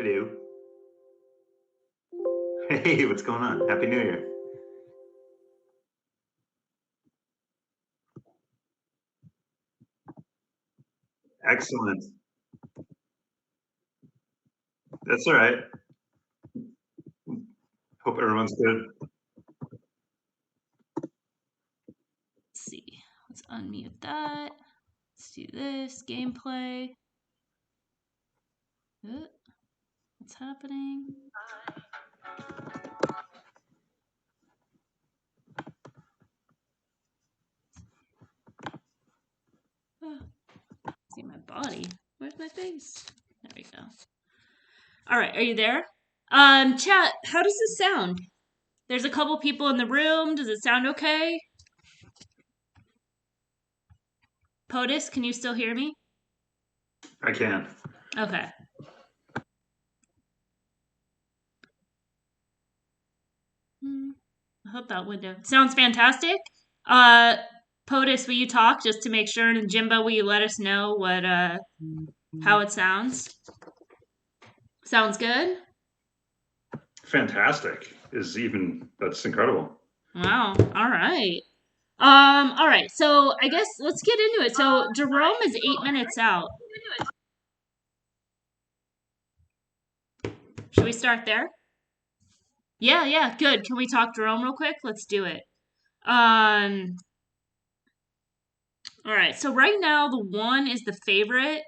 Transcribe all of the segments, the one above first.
Hello. Hey, what's going on? Happy New Year. Excellent. That's all right. Hope everyone's good. Let's see. Let's unmute that. Let's do this gameplay. What's happening? See my body. Where's my face? There we go. All right, are you there? Chat, how does this sound? There's a couple people in the room. Does it sound okay? POTUS, can you still hear me? I can. Okay. I hope that window sounds fantastic. POTUS, will you talk just to make sure? And Jimbo, will you let us know what how it sounds? Sounds good? Fantastic that's incredible. Wow. All right. All right. So I guess let's get into it. So Jerome is 8 minutes out. Should we start there? Yeah, good. Can we talk Jerome real quick? Let's do it. All right. So right now the one is the favorite,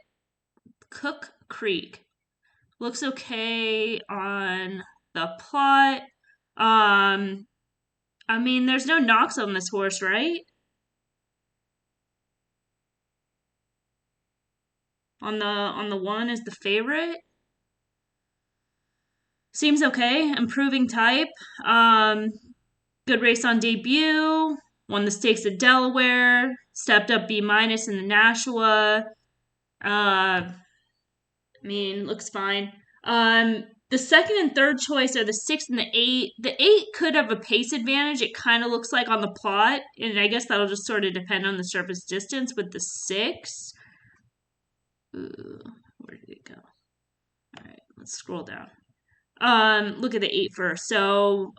Cook Creek. Looks okay on the plot. I mean, there's no knocks on this horse, right? On the one is the favorite. Seems okay. Improving type. Good race on debut. Won the stakes at Delaware. Stepped up B- in the Nashua. I mean, looks fine. The second and third choice are the 6 and the 8. The 8 could have a pace advantage. It kind of looks like on the plot, and I guess that'll just sort of depend on the surface distance. With the 6, ooh, where did it go? All right, let's scroll down. Look at the 8 first. So,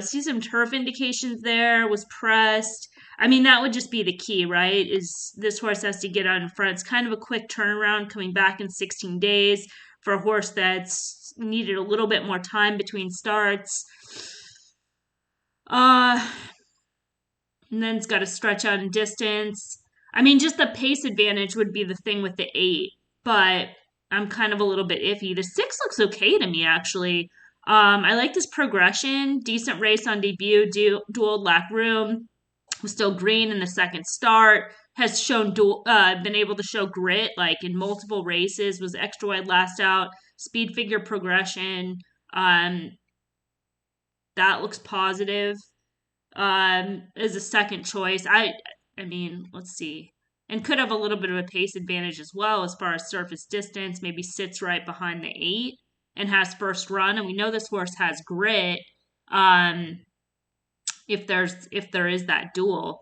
see some turf indications there. Was pressed. I mean, that would just be the key, right? Is this horse has to get out in front. It's kind of a quick turnaround, coming back in 16 days for a horse that's needed a little bit more time between starts. And then it's got to stretch out in distance. I mean, just the pace advantage would be the thing with the 8, but I'm kind of a little bit iffy. The 6 looks okay to me, actually. I like this progression. Decent race on debut. Dual lack room. Was still green in the second start. Has been able to show grit like in multiple races. Was extra wide last out. Speed figure progression. That looks positive. As a second choice. I mean, let's see. And could have a little bit of a pace advantage as well as far as surface distance. Maybe sits right behind the 8 and has first run. And we know this horse has grit. If there is that duel,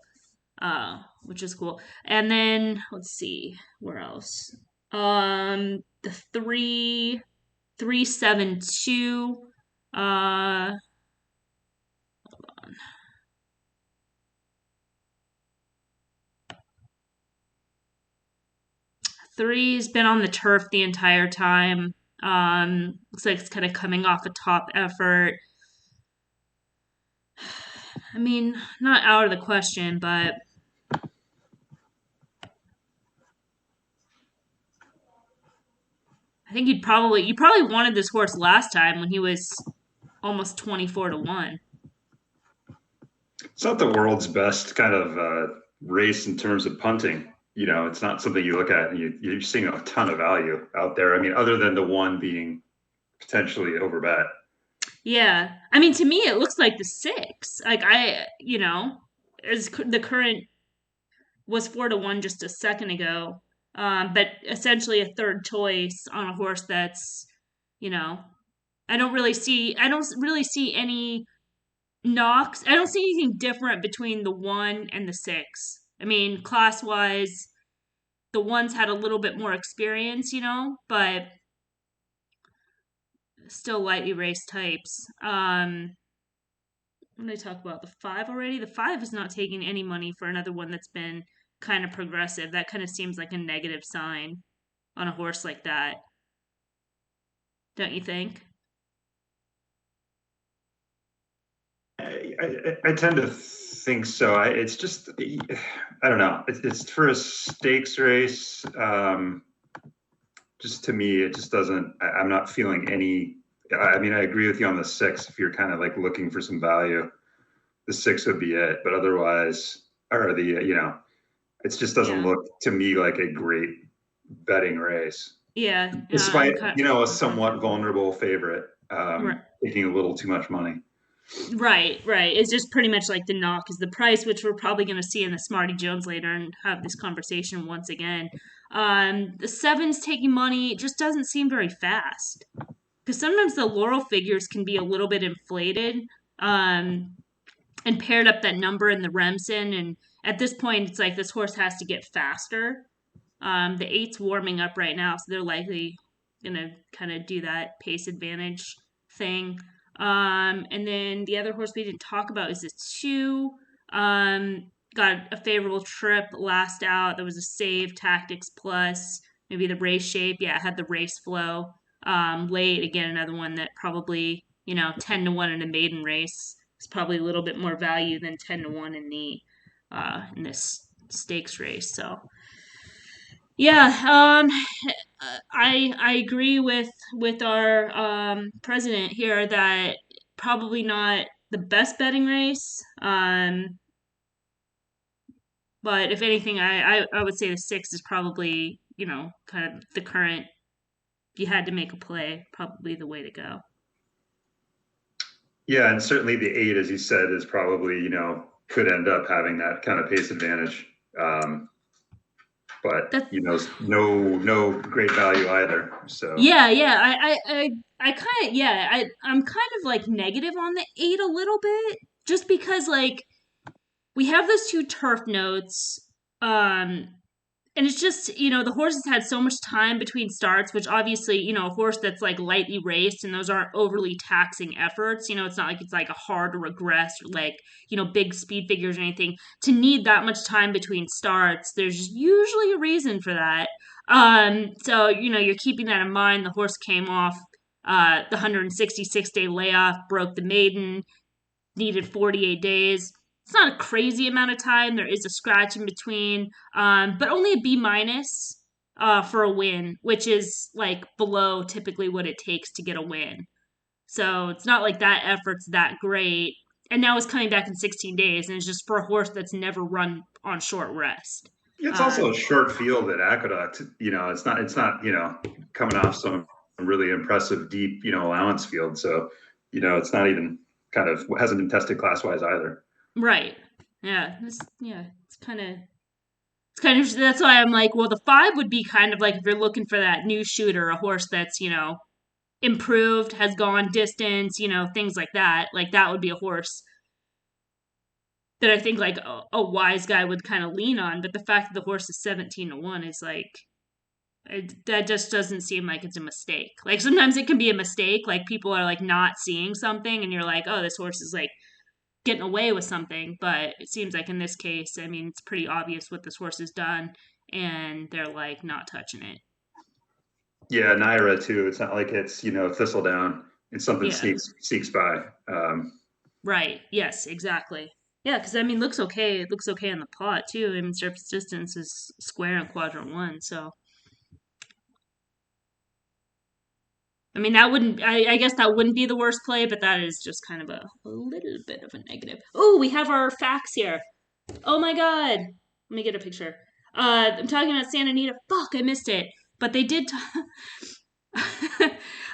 which is cool. And then let's see where else. The 372. Hold on. 3's been on the turf the entire time. Looks like it's kind of coming off a top effort. I mean, not out of the question, but I think you probably wanted this horse last time when he was almost 24-1. It's not the world's best kind of race in terms of punting. It's not something you look at and you're seeing a ton of value out there. I mean, other than the one being potentially overbet. Yeah. I mean, to me, it looks like the 6. Like, as the current was 4-1 just a second ago. But essentially a third choice on a horse that's, I don't really see any knocks. I don't see anything different between the 1 and the 6. I mean, class wise, the one's had a little bit more experience, but still lightly raced types. When I talk about the 5 already, the 5 is not taking any money for another one that's been kind of progressive. That kind of seems like a negative sign on a horse like that, don't you think? I tend to think so. It's just, I don't know. It's for a stakes race. Just to me, it just doesn't. I'm not feeling any. I mean, I agree with you on the 6. If you're kind of like looking for some value, the 6 would be it. But otherwise, or the it just doesn't Yeah. look to me like a great betting race, Yeah, I'm despite a I'm kind of somewhat vulnerable favorite right. taking a little too much money. Right, right. It's just pretty much like the knock is the price, which we're probably going to see in the Smarty Jones later and have this conversation once again. The 7's taking money just doesn't seem very fast because sometimes the Laurel figures can be a little bit inflated um, and paired up that number in the Remsen. And at this point, it's like this horse has to get faster. The 8's warming up right now, so they're likely going to kind of do that pace advantage thing. And then the other horse we didn't talk about is the 2. Got a favorable trip last out. There was a save tactics plus maybe the race shape. Yeah, it had the race flow. Late again, another one that probably 10-1 in a maiden race is probably a little bit more value than 10-1 in this stakes race. So yeah, I agree with our president here that probably not the best betting race. But if anything, I would say the 6 is probably kind of the current. If you had to make a play, probably the way to go. Yeah, and certainly the 8, as you said, is probably could end up having that kind of pace advantage. But That no great value either. So yeah. I kind of I'm kind of like negative on the 8 a little bit, just because like we have those 2 turf notes. Um, and it's just the horses had so much time between starts, which obviously a horse that's like lightly raced and those aren't overly taxing efforts. It's not like it's like a hard to regress or like big speed figures or anything to need that much time between starts. There's usually a reason for that. So you're keeping that in mind. The horse came off the 166-day layoff, broke the maiden, needed 48 days. It's not a crazy amount of time. There is a scratch in between, but only a B minus for a win, which is like below typically what it takes to get a win. So it's not like that effort's that great. And now it's coming back in 16 days, and it's just for a horse that's never run on short rest. it's also a Um, short field at Aqueduct. It's not coming off some really impressive deep allowance field. So it's not even kind of hasn't been tested class wise either. right. Yeah. It's kind of that's why I'm like, well, the 5 would be kind of like if you're looking for that new shooter, a horse that's improved, has gone distance, things like that. Like that would be a horse that I think like a wise guy would kind of lean on. But the fact that the horse is 17-1 is like that just doesn't seem like it's a mistake. Like sometimes it can be a mistake. Like people are like not seeing something, and you're like, oh, this horse is like getting away with something. But it seems like in this case, I mean, it's pretty obvious what this horse has done, and they're like not touching it. Yeah, Naira too. It's not like it's thistledown. It's something Yeah. sneaks by. Right. Yes, exactly. Yeah, because I mean, looks okay. It looks okay on the plot too. I mean, surface distance is square in quadrant one, so I mean that wouldn't. I guess that wouldn't be the worst play, but that is just kind of a little bit of a negative. Oh, we have our facts here. Oh my god. Let me get a picture. I'm talking about Santa Anita. Fuck, I missed it. But they did.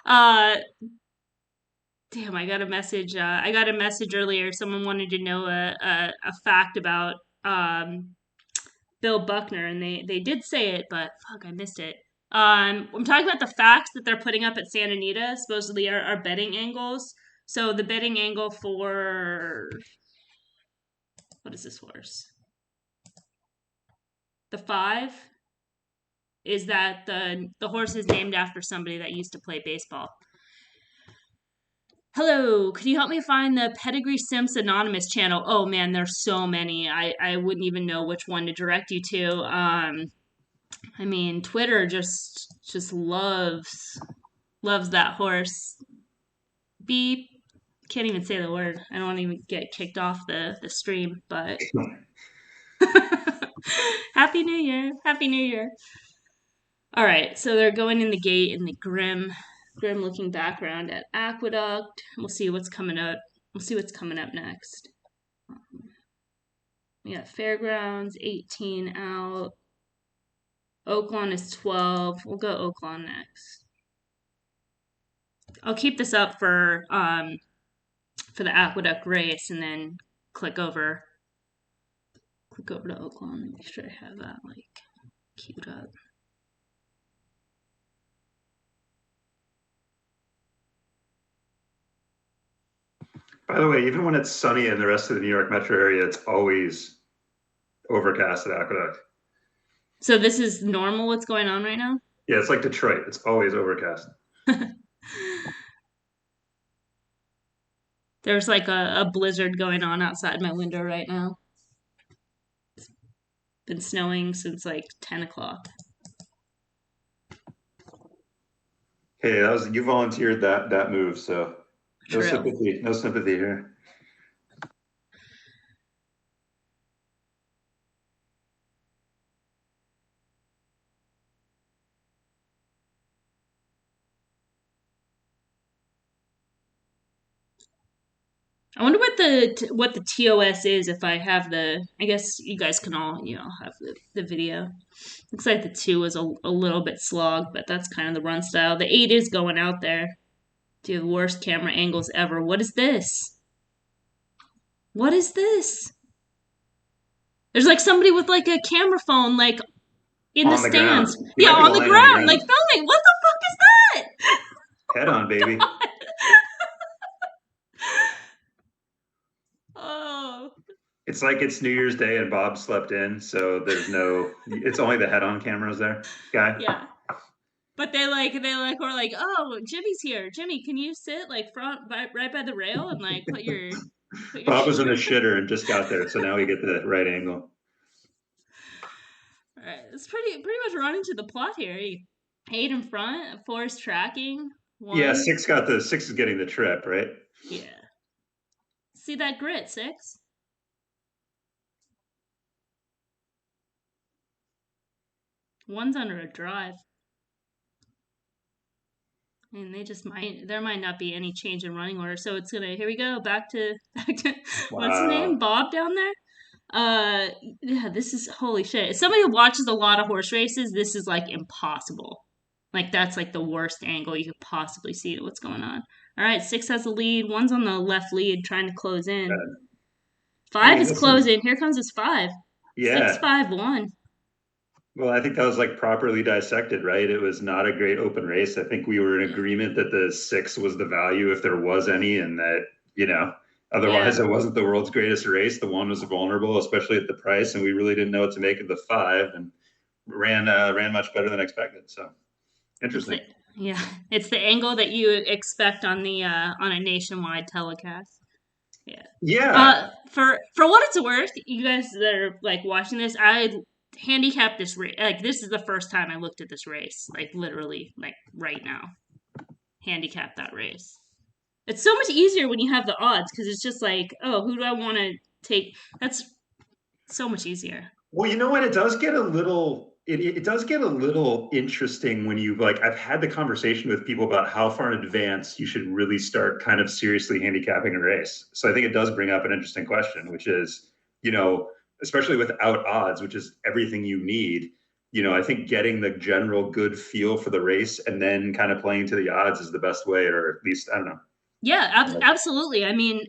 uh, damn, I got a message. I got a message earlier. Someone wanted to know a fact about Bill Buckner, and they did say it, but fuck, I missed it. I'm talking about the facts that they're putting up at Santa Anita. Supposedly are betting angles. So the betting angle for what is this horse? The 5 is that the horse is named after somebody that used to play baseball. Hello, could you help me find the Pedigree Simps Anonymous channel? Oh man, there's so many. I wouldn't even know which one to direct you to. I mean, Twitter just loves that horse. Beep. Can't even say the word. I don't want to even get kicked off the stream, but Happy New Year. Happy New Year. All right, so they're going in the gate in the grim looking background at Aqueduct. We'll see what's coming up. We'll see what's coming up next. We got Fairgrounds, 18 out. Oaklawn is 12. We'll go Oaklawn next. I'll keep this up for the Aqueduct race and then click over to Oaklawn. Make sure I have that like queued up. By the way, even when it's sunny in the rest of the New York metro area, it's always overcast at Aqueduct. So this is normal what's going on right now? Yeah, it's like Detroit. It's always overcast. There's like a blizzard going on outside my window right now. It's been snowing since like 10 o'clock. Hey, you volunteered that move, so no True. sympathy here. I wonder what the TOS is if I have the. I guess you guys can all have the video. Looks like the 2 is a little bit slogged, but that's kind of the run style. The 8 is going out there. Do you have the worst camera angles ever? What is this? What is this? There's like somebody with like a camera phone like in the stands. Yeah, on the ground, like filming. What the fuck is that? Head on, baby. Oh. It's like it's New Year's Day and Bob slept in, so it's only the head-on cameras there, guy. Yeah. But they were like, oh, Jimmy's here. Jimmy, can you sit like right by the rail and like put your Bob was in a shitter and just got there, so now we get the right angle. All right, it's pretty much running to the plot here. 8 in front, 4 is tracking. 1. Yeah, 6 is getting the trip, right? Yeah. See that grit, 6? One's under a drive. And there might not be any change in running order. So it's here we go, back to Wow. What's his name? Bob down there? Yeah, this is holy shit. As somebody who watches a lot of horse races, this is like impossible. Like that's like the worst angle you could possibly see what's going on. All right, 6 has the lead. 1's on the left lead trying to close in. 5 is closing. Here comes his 5. Yeah. 6, 5, 1. Well, I think that was like properly dissected, right? It was not a great open race. I think we were in agreement that the 6 was the value if there was any, and that, otherwise it wasn't the world's greatest race. The 1 was vulnerable, especially at the price, and we really didn't know what to make of the 5, and ran much better than expected. So interesting. It's the angle that you expect on a nationwide telecast. Yeah. For what it's worth, you guys that are like watching this, I handicapped this race. Like this is the first time I looked at this race. Like literally, like right now, handicap that race. It's so much easier when you have the odds because it's just like, oh, who do I want to take? That's so much easier. Well, you know what? It does get a little. It does get a little interesting when I've had the conversation with people about how far in advance you should really start kind of seriously handicapping a race. So I think it does bring up an interesting question, which is, especially without odds, which is everything you need, I think getting the general good feel for the race and then kind of playing to the odds is the best way, or at least, I don't know. Yeah, absolutely. I mean,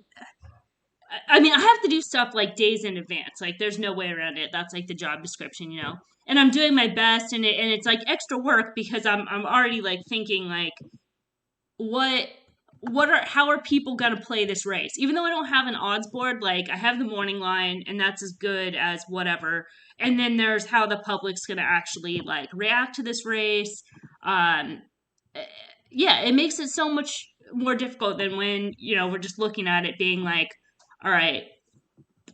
I have to do stuff like days in advance. Like there's no way around it. That's like the job description, And I'm doing my best and it's like extra work because I'm already like thinking like how are people going to play this race? Even though I don't have an odds board, like I have the morning line and that's as good as whatever. And then there's how the public's going to actually like react to this race. It makes it so much more difficult than when, we're just looking at it being like, all right,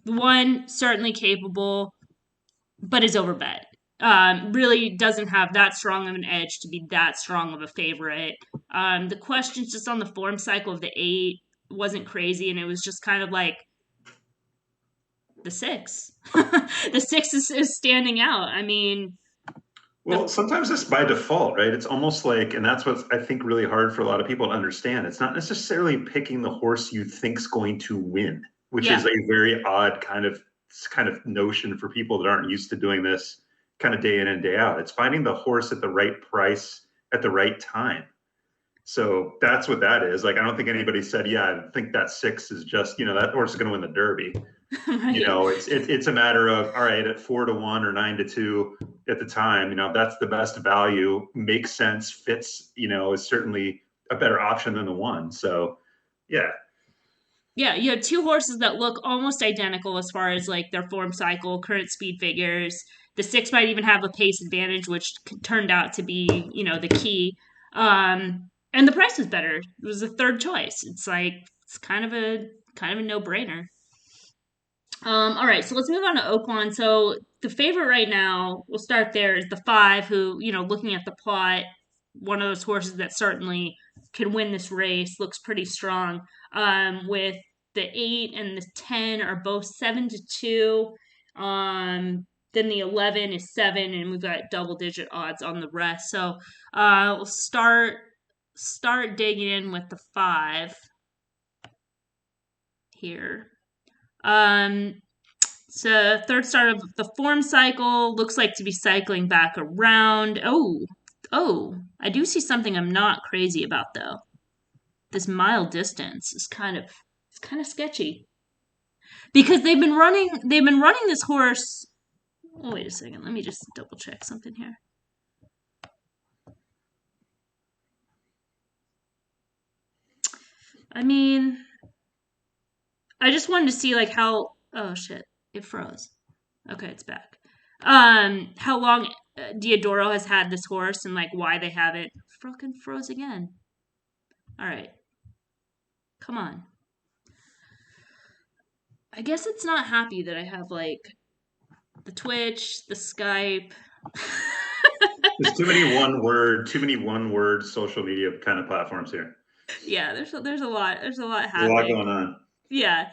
one, certainly capable, but is overbet. Really doesn't have that strong of an edge to be that strong of a favorite. The questions just on the form cycle of the 8 wasn't crazy, and it was just kind of like the 6. The 6 is standing out. I mean, Well, sometimes it's by default, right? It's almost like, and that's what's I think really hard for a lot of people to understand. It's not necessarily picking the horse you think's going to win, which yeah, is a very odd kind of notion for people that aren't used to doing this kind of day in and day out. It's finding the horse at the right price at the right time. So that's what that is. Like, I don't think anybody said, yeah, I think that 6 is just, that horse is going to win the Derby. right. It's a matter of, all right, at 4-1 or 9-2 at the time, that's the best value, makes sense, fits, is certainly a better option than the 1. So yeah. Yeah, you have two horses that look almost identical as far as like their form cycle, current speed figures. The 6 might even have a pace advantage, which turned out to be, the key. And the price was better. It was a third choice. It's like it's kind of a no brainer. All right, so let's move on to Oaklawn. So the favorite right now, we'll start there, is the 5, who, looking at the plot, one of those horses that certainly can win this race, looks pretty strong. With the 8 and the 10 are both 7-2. Then the 11 is 7, and we've got double digit odds on the rest. So we'll start digging in with the 5 here. So third start of the form cycle looks like to be cycling back around. Oh, I do see something I'm not crazy about though. This mile distance is kind of sketchy because they've been running this horse. Oh, wait a second. Let me just double check something here. I mean, I just wanted to see like how. Oh shit! It froze. Okay, it's back. How long Diodoro has had this horse and like why they have it. Fucking froze again. All right, come on. I guess it's not happy that I have like the Twitch, the Skype. There's too many one word social media kind of platforms here. Yeah, there's a lot There's a lot happening. going on. Yeah.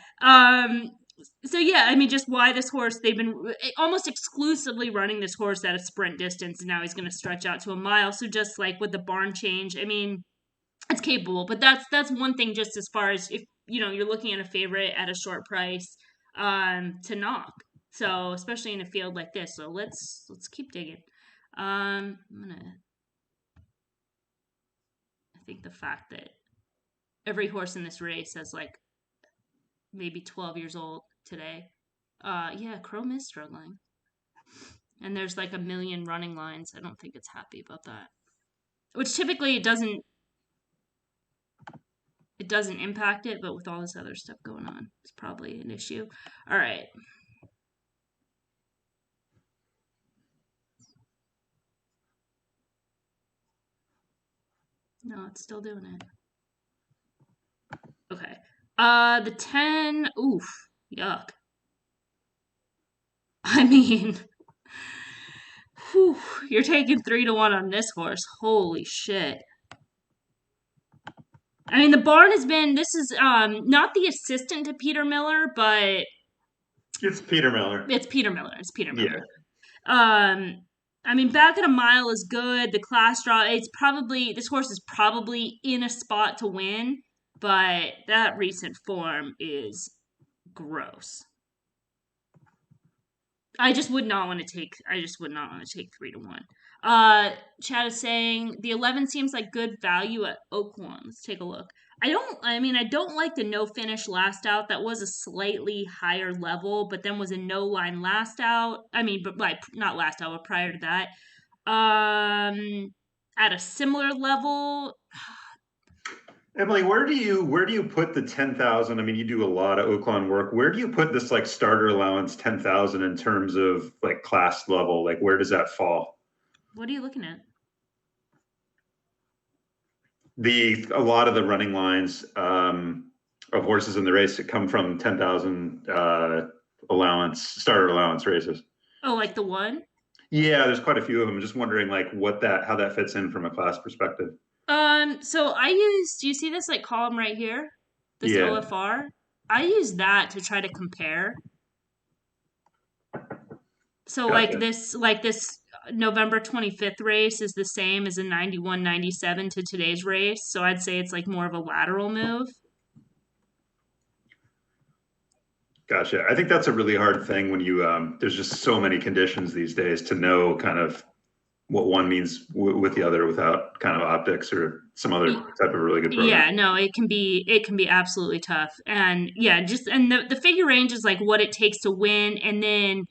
So yeah, I mean, just why this horse? They've been almost exclusively running this horse at a sprint distance, and now he's going to stretch out to a mile. So just like with the barn change, I mean, it's capable, but that's one thing. Just as far as if you're looking at a favorite at a short price, to knock. So especially in a field like this. So let's keep digging. I'm gonna. I think the fact that every horse in this race has like maybe 12 years old today. Yeah, Chrome is struggling. And there's like a million running lines. I don't think it's happy about that. Which typically it doesn't impact it, but with all this other stuff going on, it's probably an issue. All right. No, it's still doing it. Okay. The 10, oof, yuck. I mean, whew, you're taking 3-1 on this horse. Holy shit. I mean, the barn has been. This is not the assistant to Peter Miller, but It's Peter Miller. it's Peter Miller. It's Peter Yeah. Miller. I mean, back at a mile is good. The class draw. This horse is probably in a spot to win, but that recent form is gross. I just would not want to take. I just would not want to take 3-1. Chad is saying the 11 seems like good value at Oaklawn. Let's take a look. I don't like the no finish last out. That was a slightly higher level, but then was a no line last out. I mean, but like not last out, but prior to that. At a similar level, Emily, where do you put the 10,000? I mean, you do a lot of Oaklawn work. Where do you put this like starter allowance 10,000 in terms of like class level? Like, where does that fall? what are you looking at? A lot of the running lines of horses in the race that come from 10,000 starter allowance races. Oh, like the one? Yeah, there's quite a few of them. Just wondering like how that fits in from a class perspective. So I use, do you see this like column right here? This Yeah, OFR? I use that to try to compare. So gotcha. like this November 25th race is the same as a 91-97 to today's race. So I'd say it's like more of a lateral move. Gotcha. I think that's a really hard thing when there's just so many conditions these days to know kind of what one means with the other without kind of optics or some other type of really good program. Yeah, no, it can be absolutely tough. And yeah, just and the figure range is like what it takes to win, and then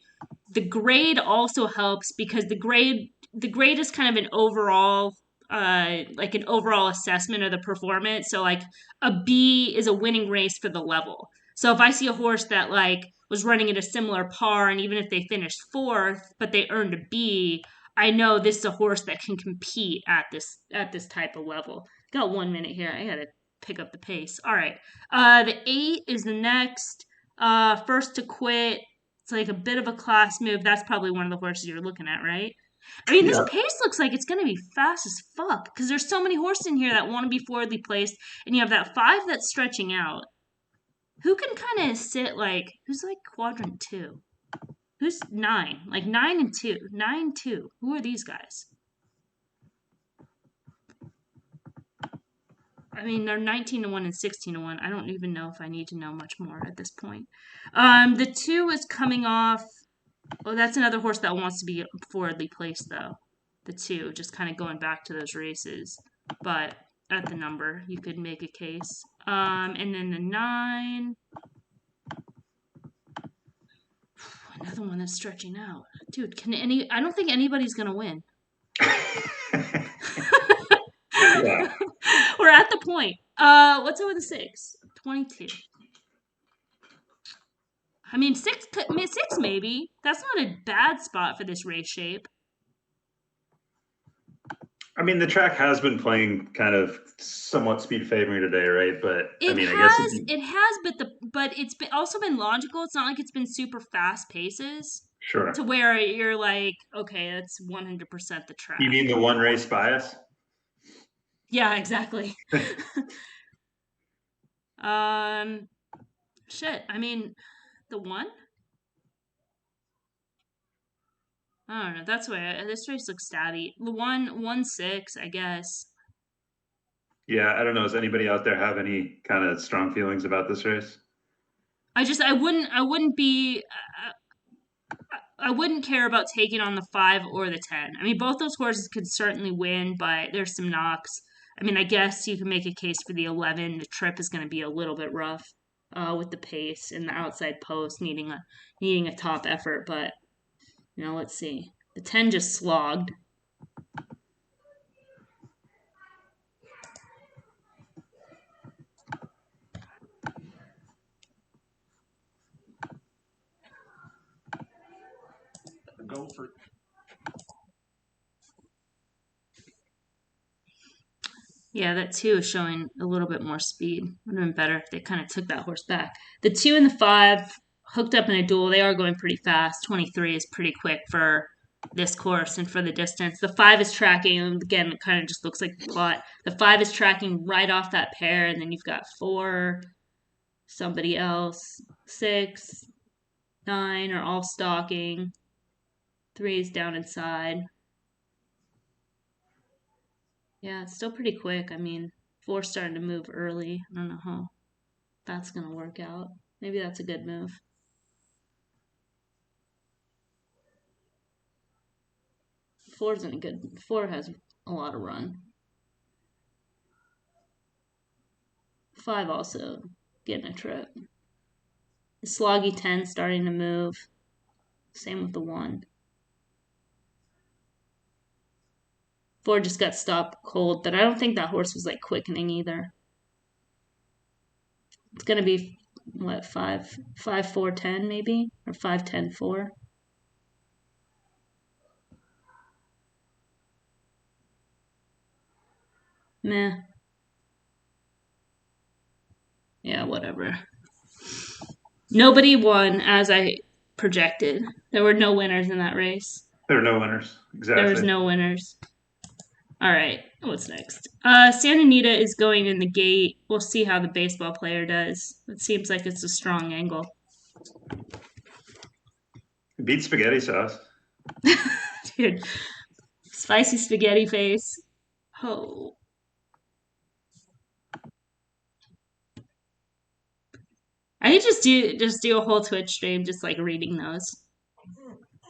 the grade also helps because the grade is kind of an overall like an overall assessment of the performance. So like a B is a winning race for the level. So if I see a horse that like was running at a similar par and even if they finished fourth but they earned a B, I know this is a horse that can compete at this type of level. Got 1 minute here. I gotta pick up the pace. All right. The 8 is the next. First to quit. It's like a bit of a class move. That's probably one of the horses you're looking at, right? I mean, this Yeah. pace looks like it's going to be fast as fuck because there's so many horses in here that want to be forwardly placed, and you have that 5 that's stretching out. Who can kind of sit like who's like quadrant 2? Who's 9? Like 9 and 2, 9 2. Who are these guys? I mean, they're 19-1 and 16-1. I don't even know if I need to know much more at this point. The 2 is coming off. Oh, that's another horse that wants to be forwardly placed, though. The 2, just kind of going back to those races. But at the number, you could make a case. And then the 9. Another one that's stretching out. Dude, I don't think anybody's going to win. Yeah. We're at the point. What's over the 6? 22. I mean, 6 maybe. That's not a bad spot for this race shape. I mean, the track has been playing kind of somewhat speed favoring today, right? But I It mean, I guess has, it has, but it's also been logical. It's not like it's been super fast paces to sure. where you're like, okay, that's 100% the You track. mean the one race bias? Yeah, exactly. um, shit. I mean, the 1. I don't know. That's why this race looks stabby. The 1-6, I guess. Yeah, I don't know. Does anybody out there have any kind of strong feelings about this race? I wouldn't care about taking on the 5 or the 10. I mean, both those horses could certainly win, but there's some knocks. I mean, I guess you can make a case for the 11. The trip is going to be a little bit rough with the pace and the outside post needing a top effort. But let's see. The 10 just slogged. Go for Yeah, that 2 is showing a little bit more speed. Would have been better if they kind of took that horse back. The 2 and the 5 hooked up in a duel. They are going pretty fast. 23 is pretty quick for this course and for the distance. The 5 is tracking. Again, it kind of just looks like the plot. The 5 is tracking right off that pair, and then you've got 4, somebody else, 6, 9 are all stalking. 3 is down inside. Yeah, it's still pretty quick. I mean, 4's starting to move early. I don't know how that's going to work out. Maybe that's a good move. 4's in a good. 4 has a lot of run. 5 also getting a trip. The sloggy 10 starting to move. Same with the 1. 4 just got stopped cold, but I don't think that horse was like quickening either. It's gonna be what 5-4-10 maybe or 5-10-4. Meh. Yeah, whatever. Nobody won as I projected. There were no winners in that race. There are no winners. There was Exactly. no winners. All right, what's next? Santa Anita is going in the gate. We'll see how the baseball player does. It seems like it's a strong angle. Beat spaghetti sauce. Dude, spicy spaghetti face. Oh. I could just do a whole Twitch stream just like reading those.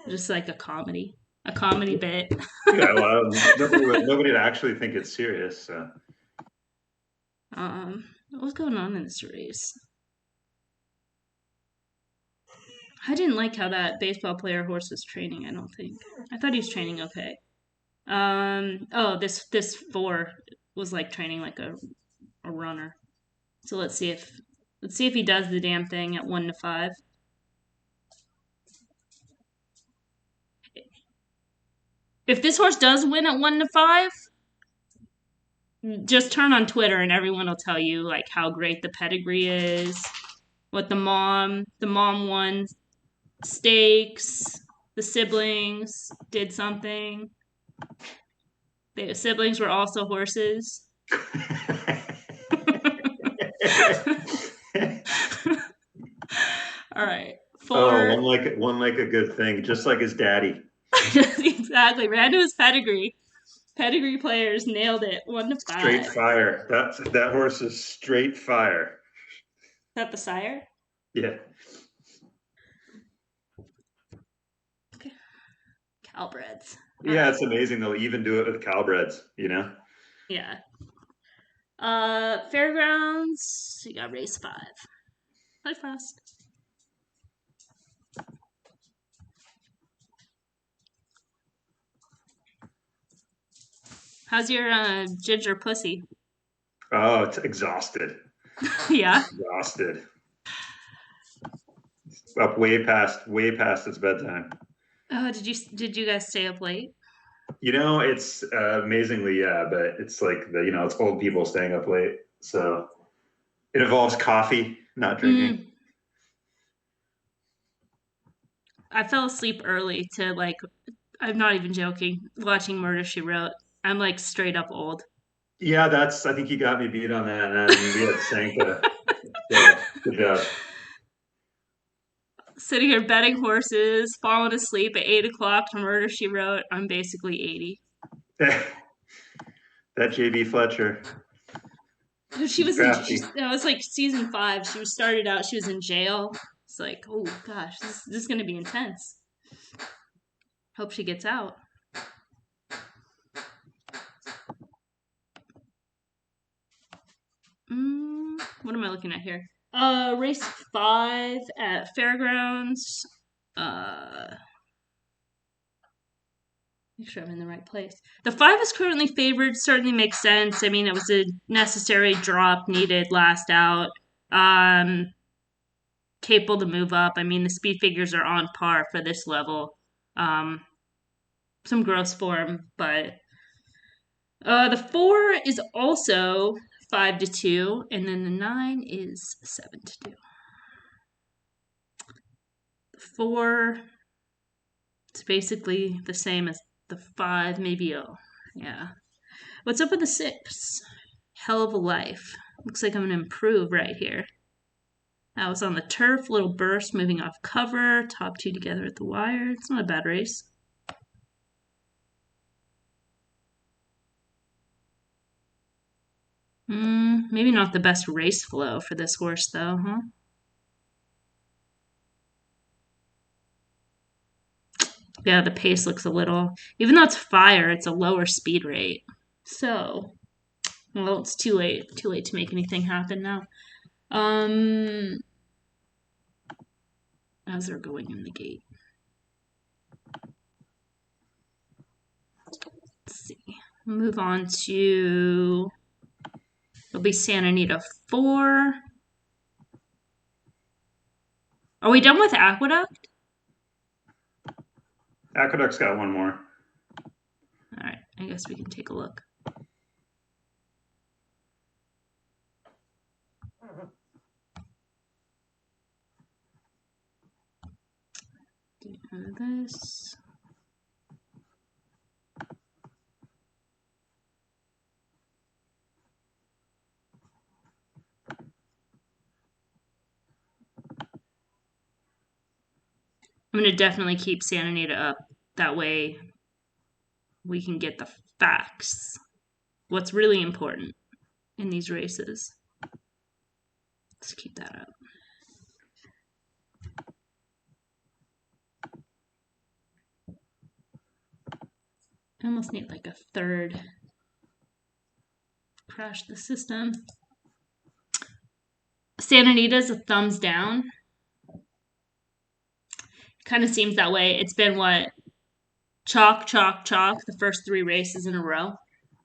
Just like a comedy bit. Yeah, well, nobody would actually think it's serious. So. What's going on in this race? I didn't like how that baseball player horse was training, I don't think. I thought he was training okay. Oh, this 4 was like training like a runner. So let's see if he does the damn thing at 1 to 5. If this horse does win at 1 to 5, just turn on Twitter and everyone will tell you like how great the pedigree is, what the mom won stakes, the siblings did something. The siblings were also horses. All right. 4. Oh, one like a good thing, just like his daddy. Exactly. Ran to his pedigree. Pedigree players nailed it. 1 to 5. Straight fire. That horse is straight fire. Is that the sire? Yeah. Okay. Calbreds. Yeah, it's amazing they'll even do it with Calbreds, you know? Yeah. Fairgrounds. You got race 5. Play fast. How's your ginger pussy? Oh, it's exhausted. Yeah. Exhausted. It's up way past its bedtime. Oh, did you guys stay up late? You know, it's amazingly, yeah, but it's like it's old people staying up late. So it involves coffee, not drinking. I fell asleep early to like, I'm not even joking, watching Murder, She Wrote. I'm like straight up old. Yeah, I think you got me beat on that. And we had Sanka. So good job. Sitting here betting horses, falling asleep at 8 o'clock to Murder, She Wrote. I'm basically 80. That JB Fletcher. She was that was like season 5. She started out, she was in jail. It's like, oh gosh, this is gonna be intense. Hope she gets out. What am I looking at here? Race 5 at Fairgrounds. Make sure I'm in the right place. The 5 is currently favored. Certainly makes sense. I mean, it was a necessary drop needed last out. Capable to move up. I mean, the speed figures are on par for this level. Some gross form, but the 4 is also 5 to 2, and then the 9 is 7 to 2. The 4, it's basically the same as the 5, maybe yeah. What's up with the 6? Hell of a life. Looks like I'm going to improve right here. That was on the turf, little burst, moving off cover, top 2 together at the wire. It's not a bad race. Maybe not the best race flow for this horse, though, huh? Yeah, the pace looks a little, even though it's fire, it's a lower speed rate. So, well, it's too late to make anything happen now. As they're going in the gate. Let's see. Move on to, it'll be Santa Anita 4. Are we done with Aqueduct? Aqueduct's got one more. All right, I guess we can take a look. This. I'm going to definitely keep Anita up. That way we can get the facts. What's really important in these races. Let's keep that up. I almost need like a third. Crash the system. Anita's a thumbs down. Kind of seems that way. It's been what? Chalk, chalk, chalk the first 3 races in a row.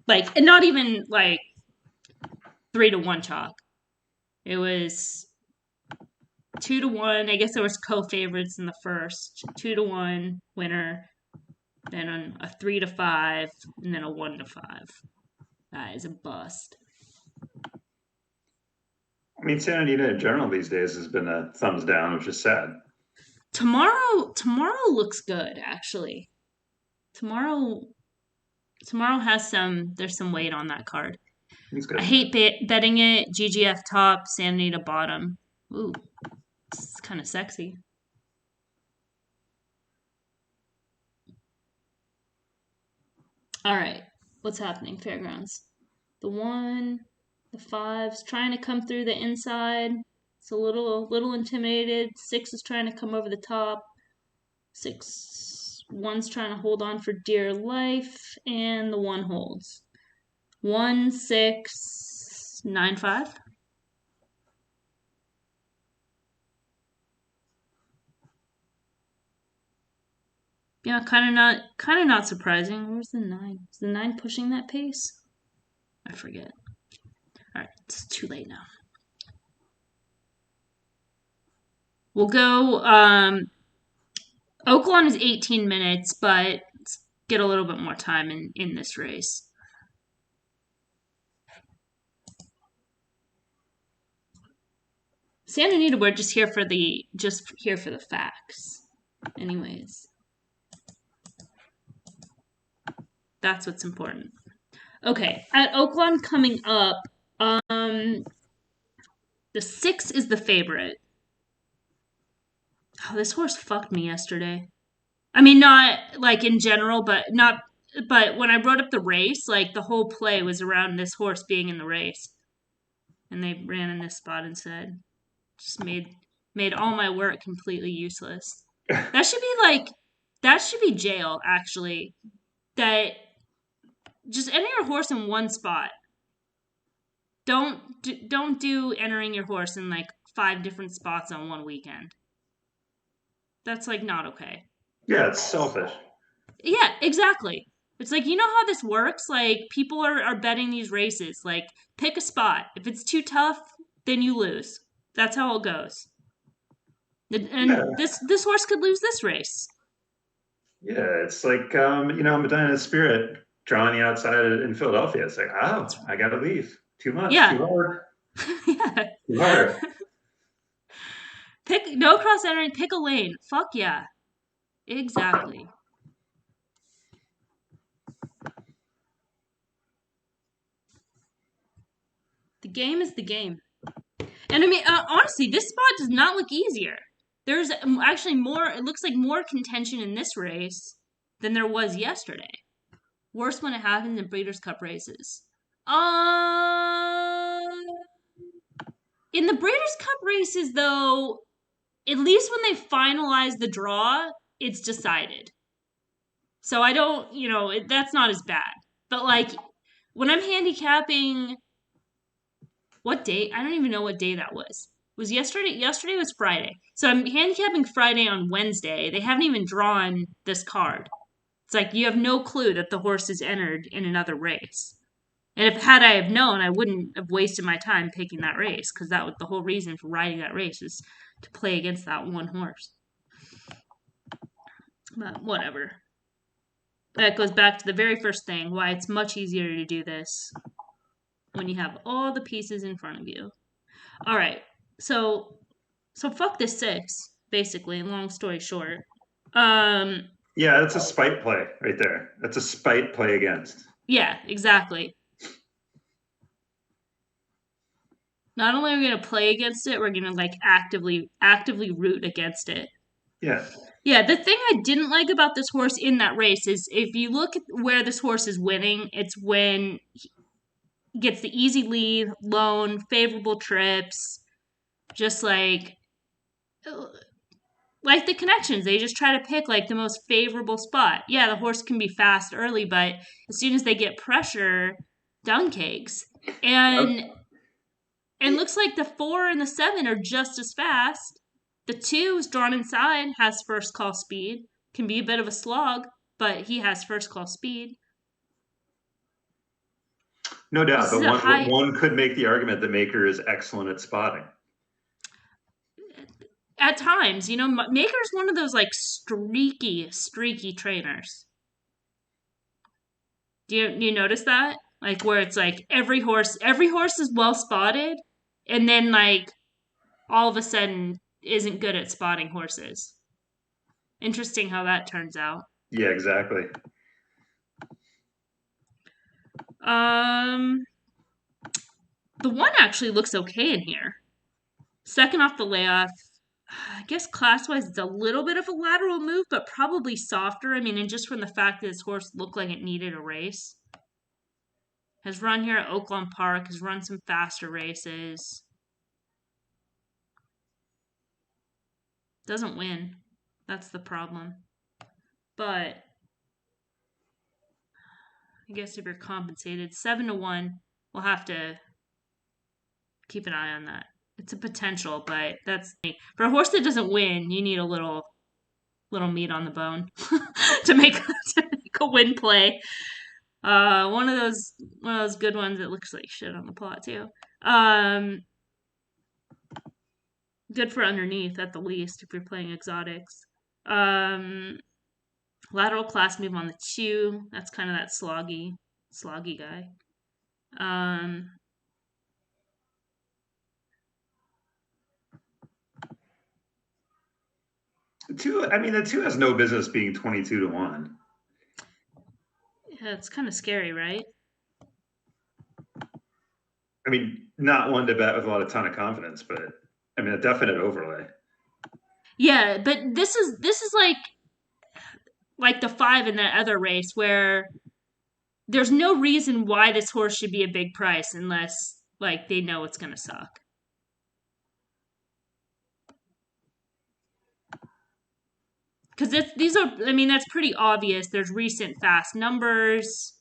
Like, and not even like 3-1 chalk. It was 2-1. I guess there was co-favorites in the first. 2-1 winner. Then a 3-5, and then a 1-5. That is a bust. I mean, Santa Anita in general these days has been a thumbs down, which is sad. Tomorrow looks good, actually. Tomorrow has there's some weight on that card. I hate betting it. GGF top, Santa Anita bottom. Ooh, it's kind of sexy. All right, what's happening, Fairgrounds? The 1, the 5's trying to come through the inside. It's a little intimidated. 6 is trying to come over the top. 1's trying to hold on for dear life, and the 1 holds. 1, 6, 9, 5. Yeah, kind of not surprising. Where's the 9? Is the 9 pushing that pace? I forget. All right, it's too late now. We'll go. Oaklawn is 18 minutes, but let's get a little bit more time in this race. Santa Anita, we're just here for the facts. Anyways. That's what's important. Okay, at Oaklawn coming up, the 6 is the favorite. Oh, this horse fucked me yesterday. I mean, not like in general, but when I wrote up the race, like the whole play was around this horse being in the race. And they ran in this spot instead. Just made all my work completely useless. That should be jail, actually. That just enter your horse in one spot. Don't do entering your horse in like 5 different spots on one weekend. That's like not okay. Yeah, it's selfish. Yeah, exactly. It's like, you know how this works? Like, people are betting these races. Like, pick a spot. If it's too tough, then you lose. That's how it goes. And this horse could lose this race. Yeah, it's like Medina Spirit drawing the outside in Philadelphia. It's like, oh, I gotta leave. Too much. Yeah. Too hard. Yeah. Too hard. Pick no cross entering, pick a lane. Fuck yeah. Exactly. The game is the game. And I mean, honestly, this spot does not look easier. There's actually more, it looks like more contention in this race than there was yesterday. Worse when it happens in Breeders' Cup races. In the Breeders' Cup races, though, at least when they finalize the draw, it's decided. So I don't, that's not as bad. But like, when I'm handicapping, what date? I don't even know what day that was. Was yesterday? Yesterday was Friday. So I'm handicapping Friday on Wednesday. They haven't even drawn this card. It's like you have no clue that the horse is entered in another race. And if had I have known, I wouldn't have wasted my time picking that race, because that was the whole reason for riding that race, is to play against that one horse. But whatever. That goes back to the very first thing, why it's much easier to do this when you have all the pieces in front of you. All right. So fuck this 6, basically, long story short. Um, Yeah, that's a spite play right there. That's a spite play against. yeah, exactly. Not only are we gonna play against it, we're gonna like actively root against it. Yeah. Yeah, the thing I didn't like about this horse in that race is if you look at where this horse is winning, it's when he gets the easy lead, lone, favorable trips, just like the connections. They just try to pick like the most favorable spot. Yeah, the horse can be fast early, but as soon as they get pressure, dung cakes. And looks like the 4 and the 7 are just as fast. The 2 is drawn inside, has first call speed, can be a bit of a slog, but he has first call speed. No doubt, This but is a high. one could make the argument that Maker is excellent at spotting. At times, Maker's one of those like streaky trainers. Do you notice that? Like where it's like every horse is well spotted, and then like all of a sudden isn't good at spotting horses. Interesting how that turns out. Yeah, exactly. Um, the 1 actually looks okay in here. Second off the layoff. I guess class wise, it's a little bit of a lateral move, but probably softer. I mean, and just from the fact that this horse looked like it needed a race. Has run here at Oaklawn Park, has run some faster races. Doesn't win. That's the problem. But I guess if you're compensated, 7-1, we'll have to keep an eye on that. It's a potential, but that's for a horse that doesn't win, you need a little meat on the bone to make a win play. One of those good ones that looks like shit on the plot too. Good for underneath at the least if you're playing exotics. Lateral class move on the 2. That's kind of that sloggy guy. The two has no business being 22-1. Yeah, it's kind of scary, right? I mean, not one to bet with a ton of confidence, but I mean, a definite overlay. Yeah, but this is like the 5 in that other race where there's no reason why this horse should be a big price unless like they know it's gonna suck. Because these are, I mean, that's pretty obvious. There's recent fast numbers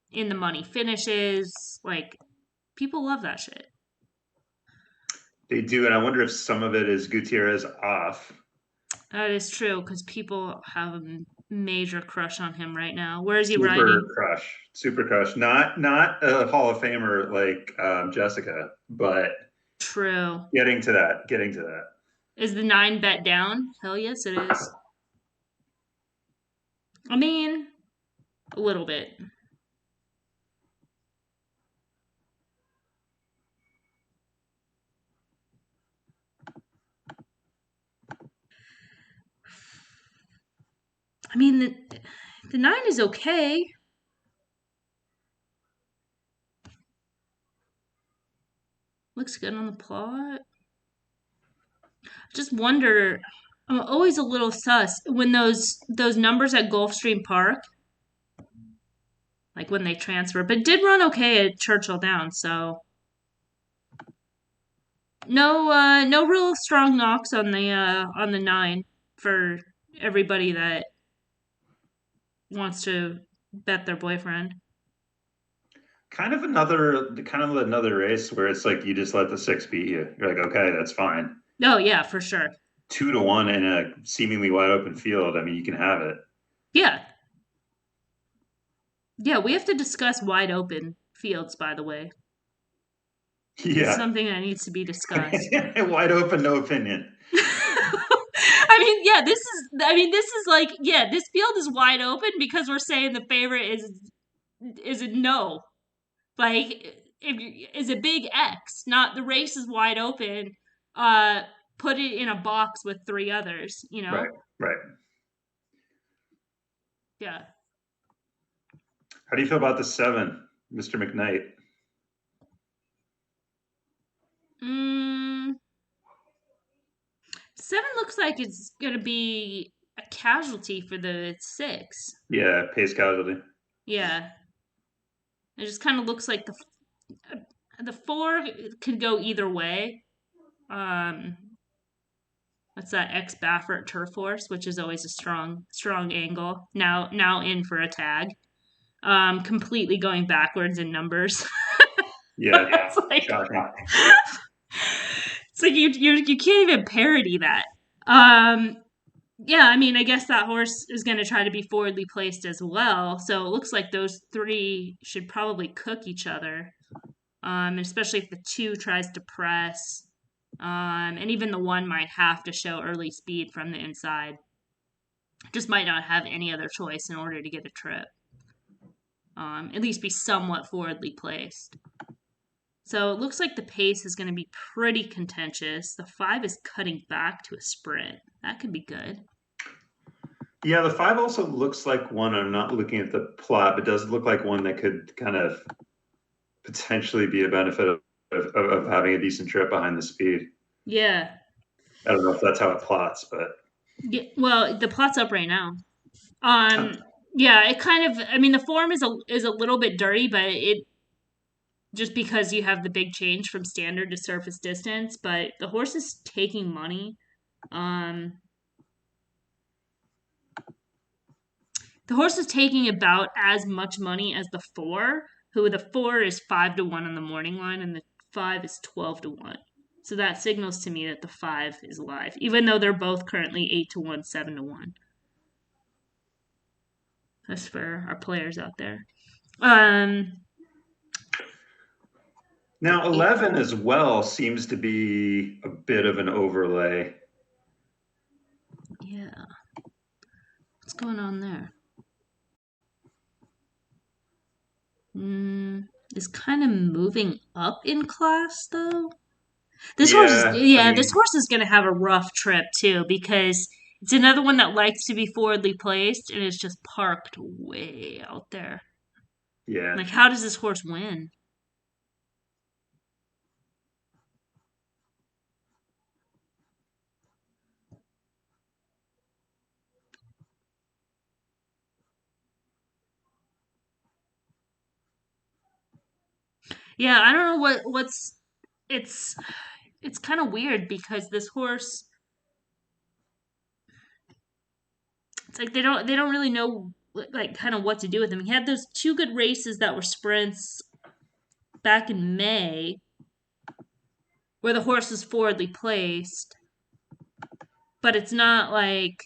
in the money finishes. Like people love that shit. They do, and I wonder if some of it is Gutierrez off. That is true because people have a major crush on him right now. Where is he Super riding? crush, super crush. Not a Hall of Famer like Jessica, but True. getting to that. Is the 9 bet down? Hell yes, it is. I mean, a little bit. I mean, the 9 is okay. Looks good on the plot. Just wonder. I'm always a little sus when those numbers at Gulfstream Park, like when they transfer, but did run okay at Churchill Downs. So no real strong knocks on the 9 for everybody that wants to bet their boyfriend. Kind of another race where it's like you just let the 6 beat you. You're like, okay, that's fine. Oh yeah, for sure. 2-1 in a seemingly wide open field. I mean, you can have it. Yeah. Yeah, we have to discuss wide open fields, by the way. Yeah. It's something that needs to be discussed. Wide open, no opinion. This is like, yeah, this field is wide open because we're saying the favorite is a no. Like, is a big X, not the race is wide open. Put it in a box with 3 others, Right, right. Yeah. How do you feel about the 7, Mr. McKnight? Mm, 7 looks like it's gonna be a casualty for the 6. Yeah, pace casualty. Yeah. It just kind of looks like the 4 could go either way. Um, What's that? X Baffert Turf Force, which is always a strong angle. Now in for a tag. Completely going backwards in numbers. Yeah, it's like shocking. it's like you can't even parody that. Um, yeah, I mean, I guess that horse is going to try to be forwardly placed as well. So it looks like those 3 should probably cook each other. Especially if the 2 tries to press. And even the 1 might have to show early speed from the inside. Just might not have any other choice in order to get a trip. At least be somewhat forwardly placed. So it looks like the pace is going to be pretty contentious. The 5 is cutting back to a sprint. That could be good. Yeah, the 5 also looks like one. I'm not looking at the plot, but does look like one that could kind of potentially be a benefit of having a decent trip behind the speed. Yeah. I don't know if that's how it plots, but Yeah, well, the plot's up right now. oh, Yeah, it kind of. I mean, the form is a little bit dirty, but it just because you have the big change from standard to surface distance. But the horse is taking money. Um, the horse is taking about as much money as the 4, who the 4 is 5-1 on the morning line, and the 5 is 12-1. So that signals to me that the 5 is live, even though they're both currently 8-1, 7-1. That's for our players out there. Um, now 11 as well seems to be a bit of an overlay. yeah. What's going on there? Is kind of moving up in class though. Yeah, I This mean, horse is gonna have a rough trip too because it's another one that likes to be forwardly placed and it's just parked way out there. yeah. Like, how does this horse win? Yeah, I don't know it's it's kind of weird because this horse, it's like they don't really know like kind of what to do with him. He had those 2 good races that were sprints back in May where the horse was forwardly placed, but it's not like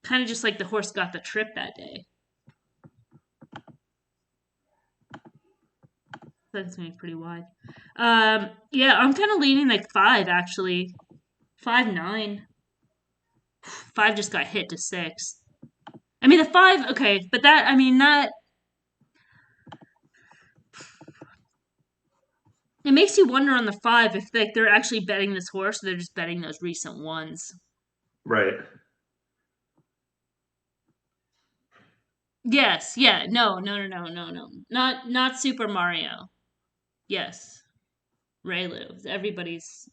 kind of just like the horse got the trip that day. That's me pretty wide. Yeah, I'm kind of leaning like 5 actually. 5-9. 5 just got hit to 6. I mean the 5, okay, but that I mean that it makes you wonder on the 5 if like they're actually betting this horse or they're just betting those recent ones. Right. Yes, yeah, no. Not Super Mario. Yes. Raylu, everybody's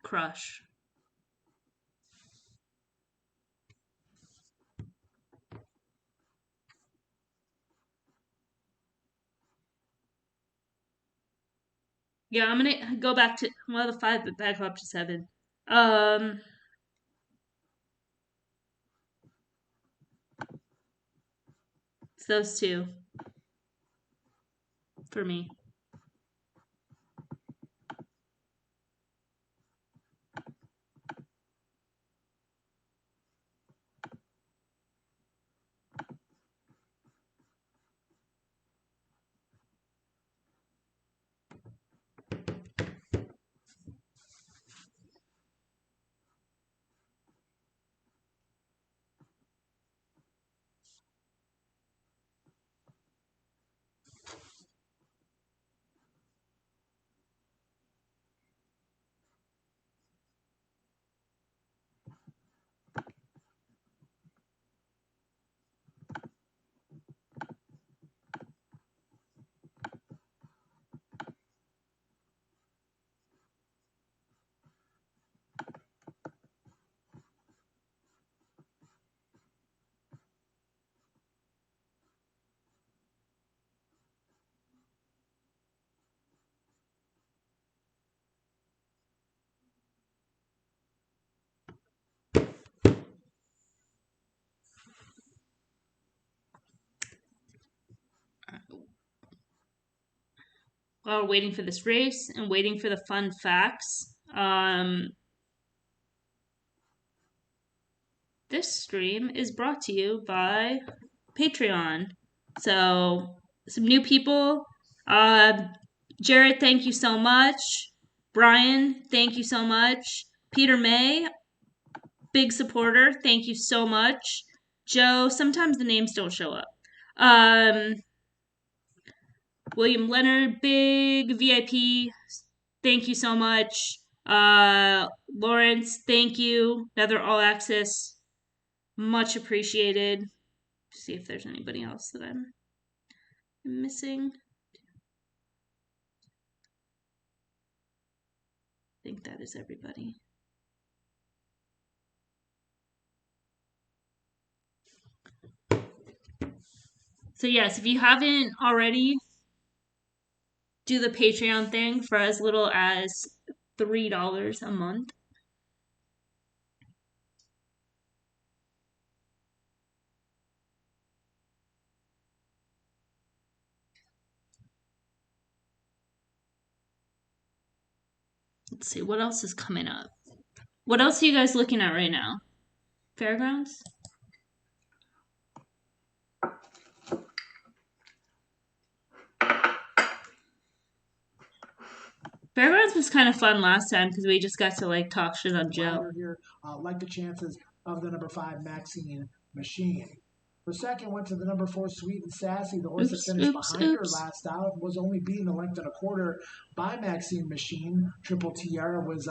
crush. Yeah, I'm gonna go back to the 5, but back up to 7. Um, it's those 2 for me. while we're waiting for this race and waiting for the fun facts, this stream is brought to you by Patreon. So, some new people. Jared, thank you so much. Brian, thank you so much. Peter May, big supporter. Thank you so much. Joe, sometimes the names don't show up. William Leonard, big VIP. Thank you so much. Lawrence, thank you. Another all access. Much appreciated. See if there's anybody else that I'm missing. I think that is everybody. So yes, if you haven't already, do the Patreon thing for as little as $3 a month. Let's see, what else is coming up? What else are you guys looking at right now? Fairgrounds? Fairgrounds was kind of fun last time because we just got to like talk shit on Joe. Here, like the chances of the number 5 Maxine Machine. For second, went to the number 4 Sweet and Sassy. The horse that finished behind her last out was only beaten a length and a quarter by Maxine Machine. Triple Tiara was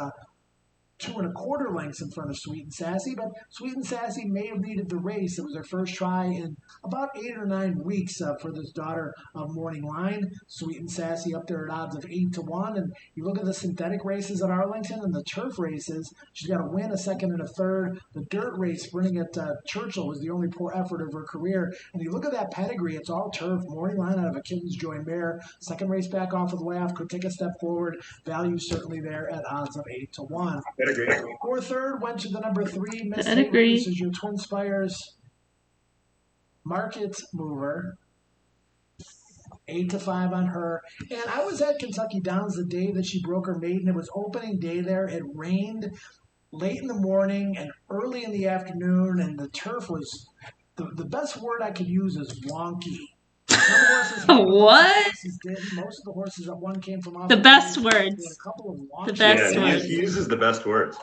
2 1/4 lengths in front of Sweet and Sassy, but Sweet and Sassy may have needed the race. It was her first try in about 8 or 9 weeks for this daughter of Morning Line. Sweet and Sassy up there at odds of 8-1. And you look at the synthetic races at Arlington and the turf races, she's got a win, a second, and a third. The dirt race sprinting at Churchill was the only poor effort of her career. And you look at that pedigree, it's all turf. Morning Line out of a Kitten's Joy mare. Second race back off of the layoff, could take a step forward. Value certainly there at odds of 8-1. Or third went to the number 3 Miss Pedigree. This is your Twin Spires market mover. 8-5 on her. And I was at Kentucky Downs the day that she broke her maiden. It was opening day there. It rained late in the morning and early in the afternoon, and the turf was the best word I could use is wonky. What? Most of the horses that won came from the best words. The best words. He uses the best words.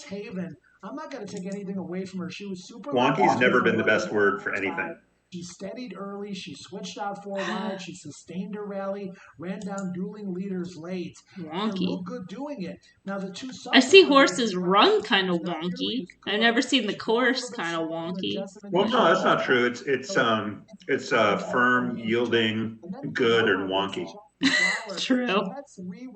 Haven. I'm not going to take anything away from her. She was super. Wonky's never been the best word for anything. She steadied early. She switched out 4 wide. She sustained her rally. Ran down dueling leaders late. Wonky. Looked good doing it. Now the 2. I see horses run kind of wonky. I've never seen the course kind of wonky. Well, no, that's not true. It's firm, yielding, good, and wonky. True. She had 3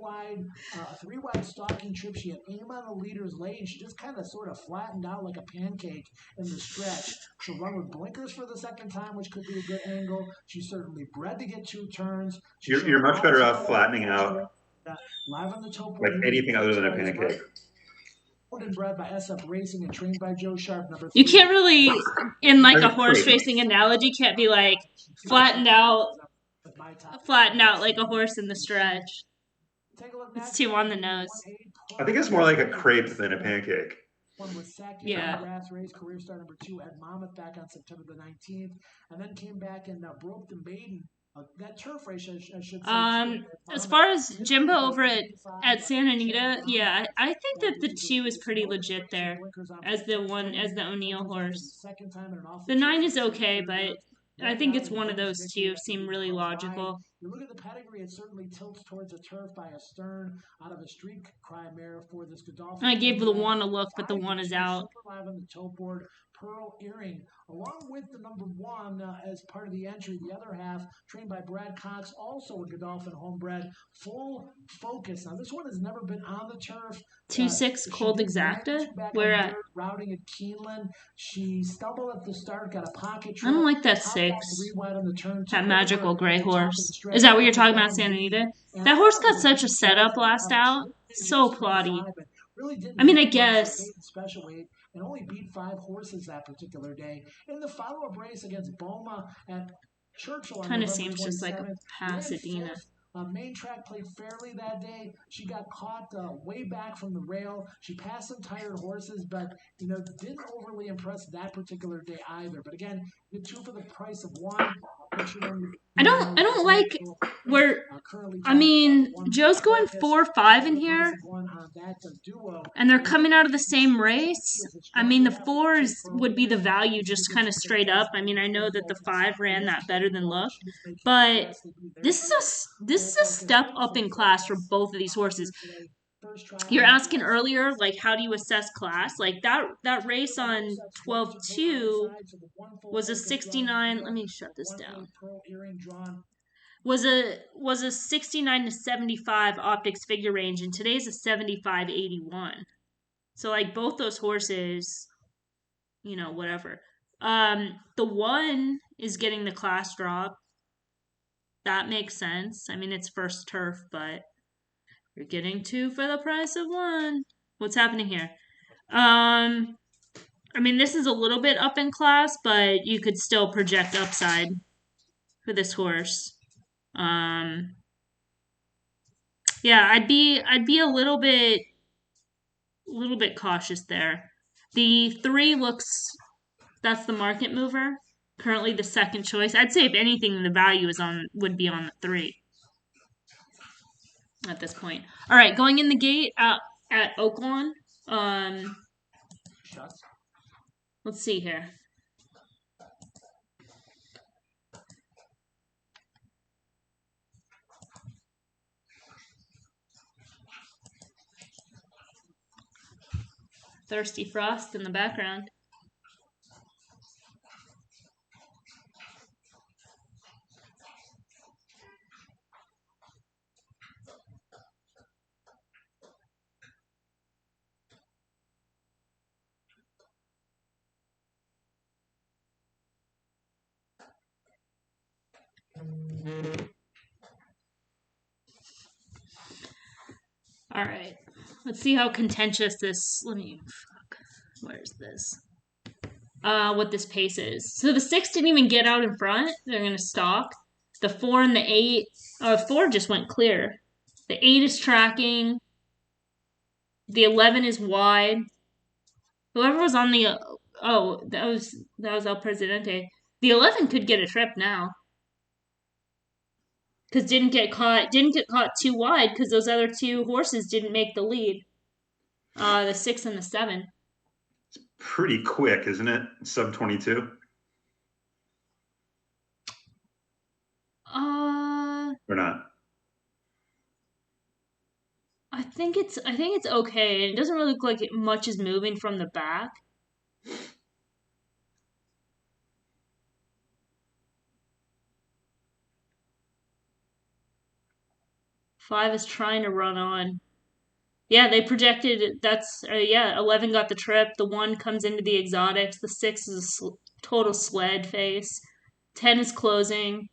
wide stalking trip. She had aim on the leader's lane. She just kind of sort of flattened out like a pancake in the stretch. She'll run with blinkers for the second time, which could be a good angle. She's certainly bred to get 2 turns. You're much better off flattening out live on the top like anything other than a pancake. And bred by SF Racing and trained by Joe Sharp. Number 3. You can't really, in like a horse racing analogy, can't be like flattened out like a horse in the stretch. It's too on the nose. I think it's more like a crepe than a pancake. Yeah. Grass race, career star number 2 at Monmouth back on September the 19th, and then came back and broke the maiden. That turf race, I should say. As far as Jimbo over at Santa Anita, yeah, I think that the 2 is pretty legit there as the O'Neill horse. The 9 is okay, but I think it's one of those 2 seem really logical. You look at the pedigree, it certainly tilts towards a turf by a Stern out of a street cry mare for this Godolphin. I gave the 1 a look, but the 1 is out. Super live on the toe board, Pearl Earring, along with the number 1 as part of the entry. The other half, trained by Brad Cox, also a Godolphin homebred. Full Focus. Now, this one has never been on the turf. 2-6 Cold Exacta? Where at? Routing at Keeneland. She stumbled at the start, got a pocket I don't like that 6. That magical gray horse. Is that what you're talking about, Santa Anita? That horse got such a setup last out. So plotty. I mean, I guess. And only beat 5 horses that particular day. In the follow-up race against Boma at Churchill. Kind of seems just like a Pasadena. Main track played fairly that day. She got caught way back from the rail. She passed some tired horses, but didn't overly impress that particular day either. But again, the two for the price of one. I don't like where. I mean, Joe's going 4-5 in here, and they're coming out of the same race. I mean, the 4s would be the value just kind of straight up. I mean, I know that the 5 ran that better than looked, but this is a step up in class for both of these horses. You're asking earlier, like, how do you assess class? Like, that race on 12-2 was a 69. Let me shut this down. Was a 69 to 75 optics figure range, and today's a 75-81. So, like, both those horses, whatever. The 1 is getting the class drop. That makes sense. I mean, it's first turf, but you're getting 2 for the price of 1. What's happening here? I mean, this is a little bit up in class, but you could still project upside for this horse. Yeah, I'd be a little bit cautious there. The 3 that's the market mover. Currently the second choice. I'd say if anything, the value would be on the 3 at this point. All right, going in the gate at Oaklawn. Let's see here. Thirsty Frost in the background. All right, let's see how contentious this. Where's this? What this pace is. So the 6 didn't even get out in front. They're gonna stalk. The 4 and the 8. 4 just went clear. The 8 is tracking. The 11 is wide. Whoever was on the that was El Presidente. The 11 could get a trip now. Because didn't get caught too wide because those other 2 horses didn't make the lead. The 6 and the 7. It's pretty quick, isn't it? Sub 22. Or not? I think it's okay. It doesn't really look like much is moving from the back. Five is trying to run on. Yeah, they projected 11 got the trip. The 1 comes into the exotics. The 6 is a total sled face. 10 is closing.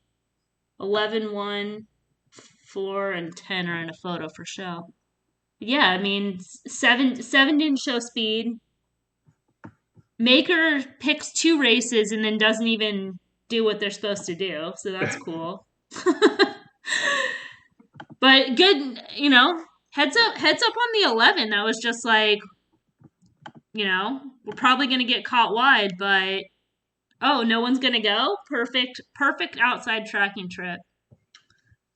11, 1, 4, and 10 are in a photo for show. Yeah, I mean, 7 didn't show speed. Maker picks 2 races and then doesn't even do what they're supposed to do, so that's cool. But good, heads up on the 11. That was just like, we're probably gonna get caught wide, but no one's gonna go. Perfect outside tracking trip.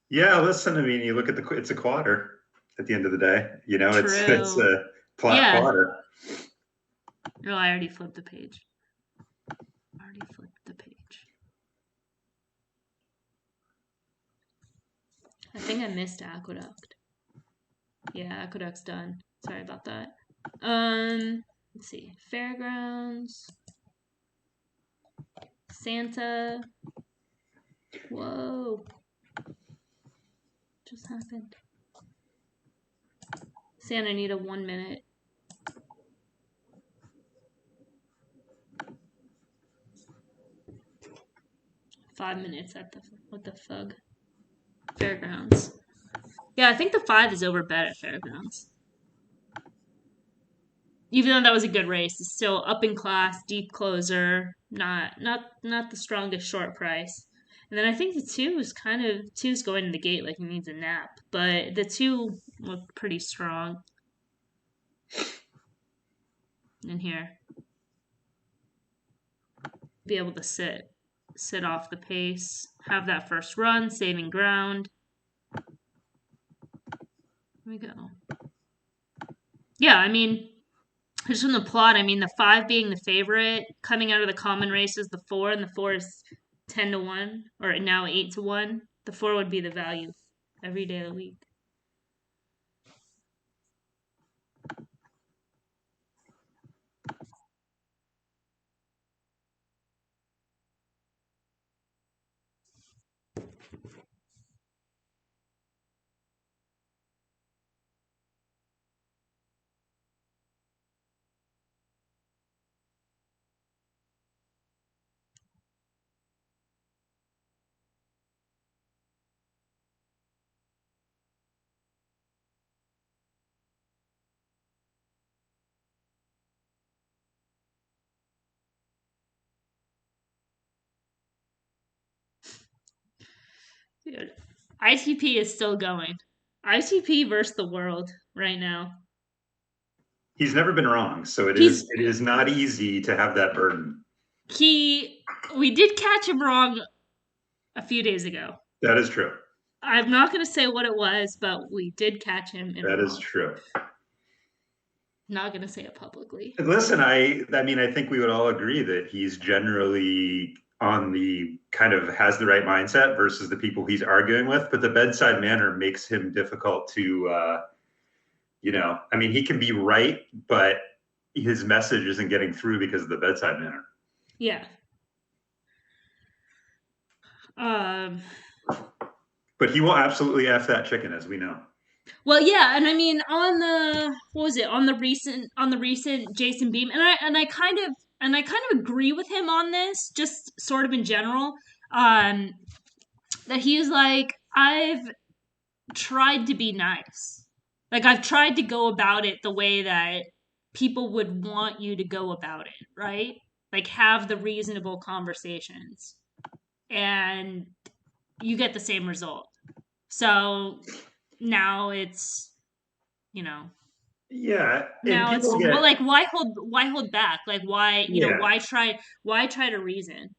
Yeah, listen. I mean, you look at it's a quarter. At the end of the day, it's a flat quarter. Oh, I already flipped the page. I think I missed Aqueduct. Yeah, Aqueduct's done. Sorry about that. Let's see. Fairgrounds. Santa. Whoa. Just happened. Santa Anita, 1 minute. $5 minutes at what the fug? Fairgrounds. Yeah, I think the 5 is over bet at Fairgrounds. Even though that was a good race, it's still up in class, deep closer, not the strongest short price. And then I think the two's going to the gate like he needs a nap, but the two look pretty strong in here. Be able to sit off the pace, have that first run, saving ground. Here we go. Yeah, I mean, just from the plot, I mean, the 5 being the favorite, coming out of the common race is the 4, and the 4 is 10-1, or now 8-1. The 4 would be the value every day of the week. Dude, ITP is still going. ITP versus the world right now. He's never been wrong, so it is not easy to have that burden. We did catch him wrong a few days ago. That is true. I'm not going to say what it was, but we did catch him in That wrong. is true. Not going to say it publicly. Listen, I mean, I think we would all agree that he's generally on the kind of has the right mindset versus the people he's arguing with, but the bedside manner makes him difficult to, I mean, he can be right, but his message isn't getting through because of the bedside manner. Yeah. But he will absolutely F that chicken, as we know. Well, yeah, and I mean on the recent Jason Beam, and I kind of agree with him on this, just sort of in general, that he's like, I've tried to be nice, like I've tried to go about it the way that people would want you to go about it, right? Like have the reasonable conversations, and you get the same result. So now it's, yeah. Now it's well, like why hold back? Like why why try to reason?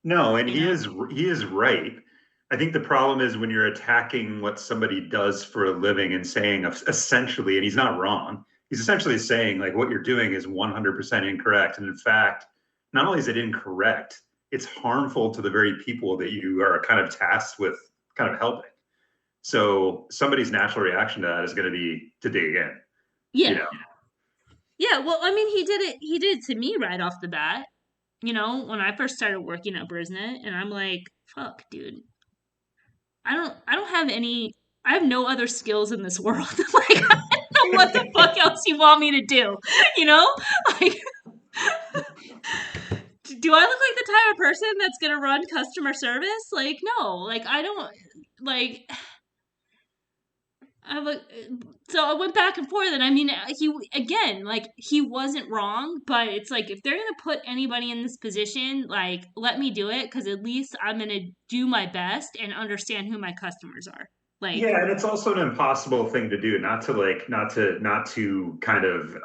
No, and he is right. I think the problem is when you're attacking what somebody does for a living and saying essentially, and he's not wrong. He's essentially saying like what you're doing is 100% incorrect, and in fact, not only is it incorrect, it's harmful to the very people that you are kind of tasked with kind of helping. So somebody's natural reaction to that is going to be to dig in. Yeah. Yeah. Well, I mean, he did it to me right off the bat. When I first started working at Brisnet, and I'm like, fuck, dude. I have no other skills in this world. Like, I don't know what the fuck else you want me to do. Like, do I look like the type of person that's gonna run customer service? Like, no. Like, I don't. Like, so I went back and forth, and I mean, he wasn't wrong, but it's like if they're gonna put anybody in this position, like let me do it, because at least I'm gonna do my best and understand who my customers are. Like, yeah, and it's also an impossible thing to do, not to kind of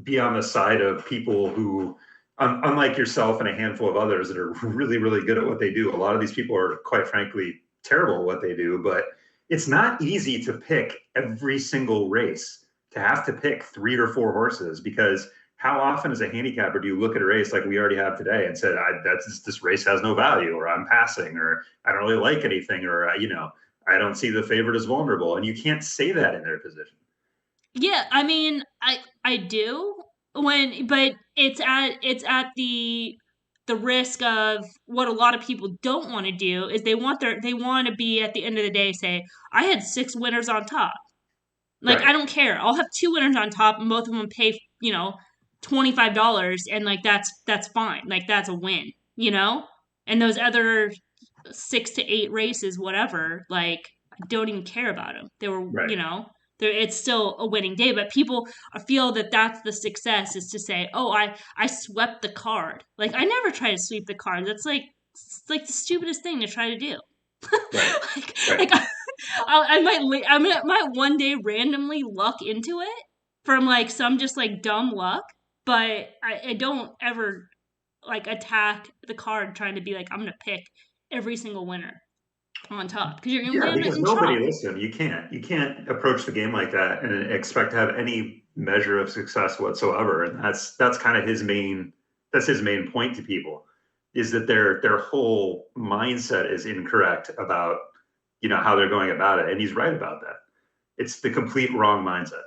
be on the side of people who, unlike yourself and a handful of others that are really, really good at what they do. A lot of these people are, quite frankly, terrible at what they do, but it's not easy to pick every single race, to have to pick 3 or 4 horses, because how often as a handicapper do you look at a race like we already have today and said, this race has no value, or I'm passing, or I don't really like anything, or, I don't see the favorite as vulnerable. And you can't say that in their position. Yeah, I mean, I do, but it's at the risk of what a lot of people don't want to do is they want to be at the end of the day say, I had 6 winners on top. Like, right. I don't care. I'll have 2 winners on top, and both of them pay, $25, and like that's fine. Like, that's a win, And those other 6 to 8 races, whatever, like, I don't even care about them. They were, right. It's still a winning day, but people feel that that's the success, is to say, oh, I swept the card. Like, I never try to sweep the card. That's like it's like the stupidest thing to try to do. Right. Like I might one day randomly luck into it from like some just like dumb luck, but I don't ever like attack the card trying to be like I'm gonna pick every single winner on top because you're gonna Yeah, land because in nobody, chalk. listen, you can't approach the game like that and expect to have any measure of success whatsoever. And that's kind of that's his main point to people, is that their whole mindset is incorrect about, how they're going about it. And he's right about that. It's the complete wrong mindset.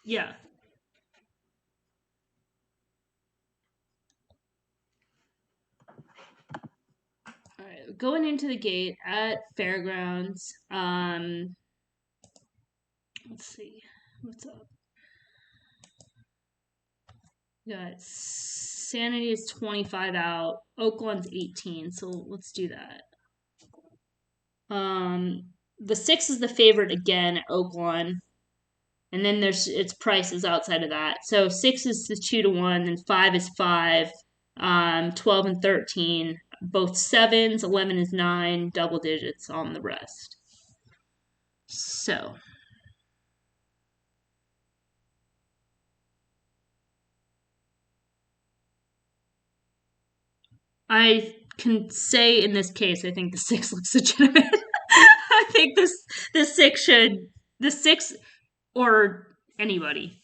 Yeah. All right, going into the gate at Fairgrounds. Let's see, what's up. Got Sanity is 25 out. Oaklawn's 18, so let's do that. The 6 is the favorite again at Oaklawn. And then there's its prices outside of that. So 6 is the 2-1, and 5 is 5, 12 and 13, both 7s, 11 is 9, double digits on the rest. So I can say in this case, I think the 6 looks legitimate. I think the 6 or anybody.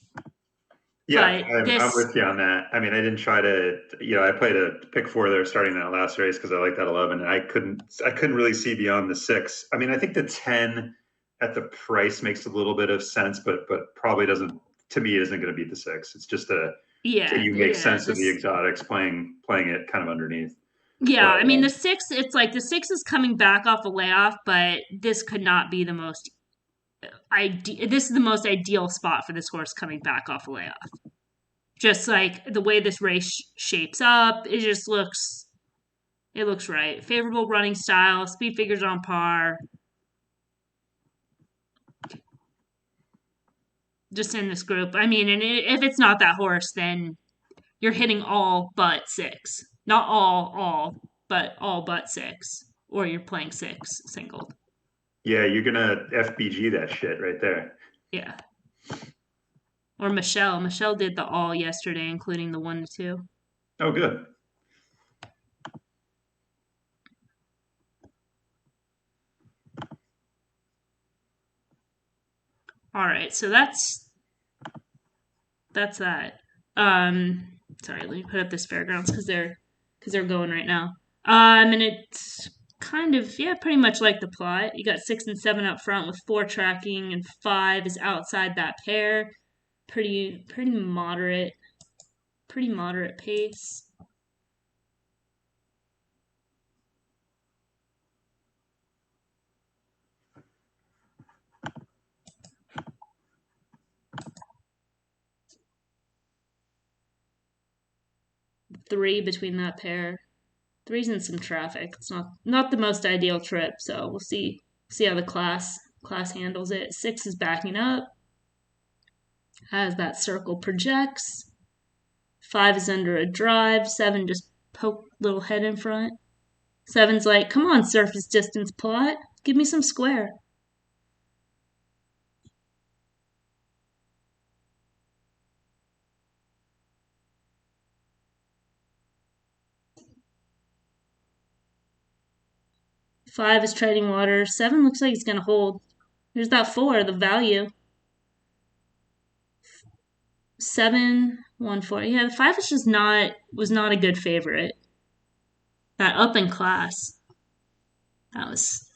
Yeah, But I'm with you on that. I mean, I didn't try to, I played a pick 4 there starting that last race because I like that 11, and I couldn't really see beyond the 6. I mean, I think the 10 at the price makes a little bit of sense, but probably doesn't, to me, isn't going to beat the 6. It's just so you make sense of the exotics playing it kind of underneath. Yeah, But, I mean the 6. It's like the 6 is coming back off a layoff, but this could not be the most this is the most ideal spot for this horse coming back off a layoff. Just like the way this race shapes up, it looks right. Favorable running style, speed figures on par. Just in this group. I mean, and if it's not that horse, then you're hitting all but 6. Not all, but all but 6. Or you're playing 6 singled. yeah, you're going to FBG that shit right there. Yeah. Or Michelle. Michelle did the all yesterday, including the 1-2. Oh, good. All right, so that's that. Sorry, let me put up this Fairgrounds because they're going right now. And it's kind of pretty much like the plot. You got 6 and 7 up front with 4 tracking, and 5 is outside that pair. Pretty moderate pace. Three between that pair. 3's in some traffic. It's not the most ideal trip, so we'll see how the class handles it. 6 is backing up as that circle projects. 5 is under a drive. 7 just poke little head in front. 7's like, come on, surface distance plot. Give me some square. Five is treading water. 7 looks like he's going to hold. There's that 4, the value. 7, 1, 4. Yeah, the 5 is just was not a good favorite. That up in class. That was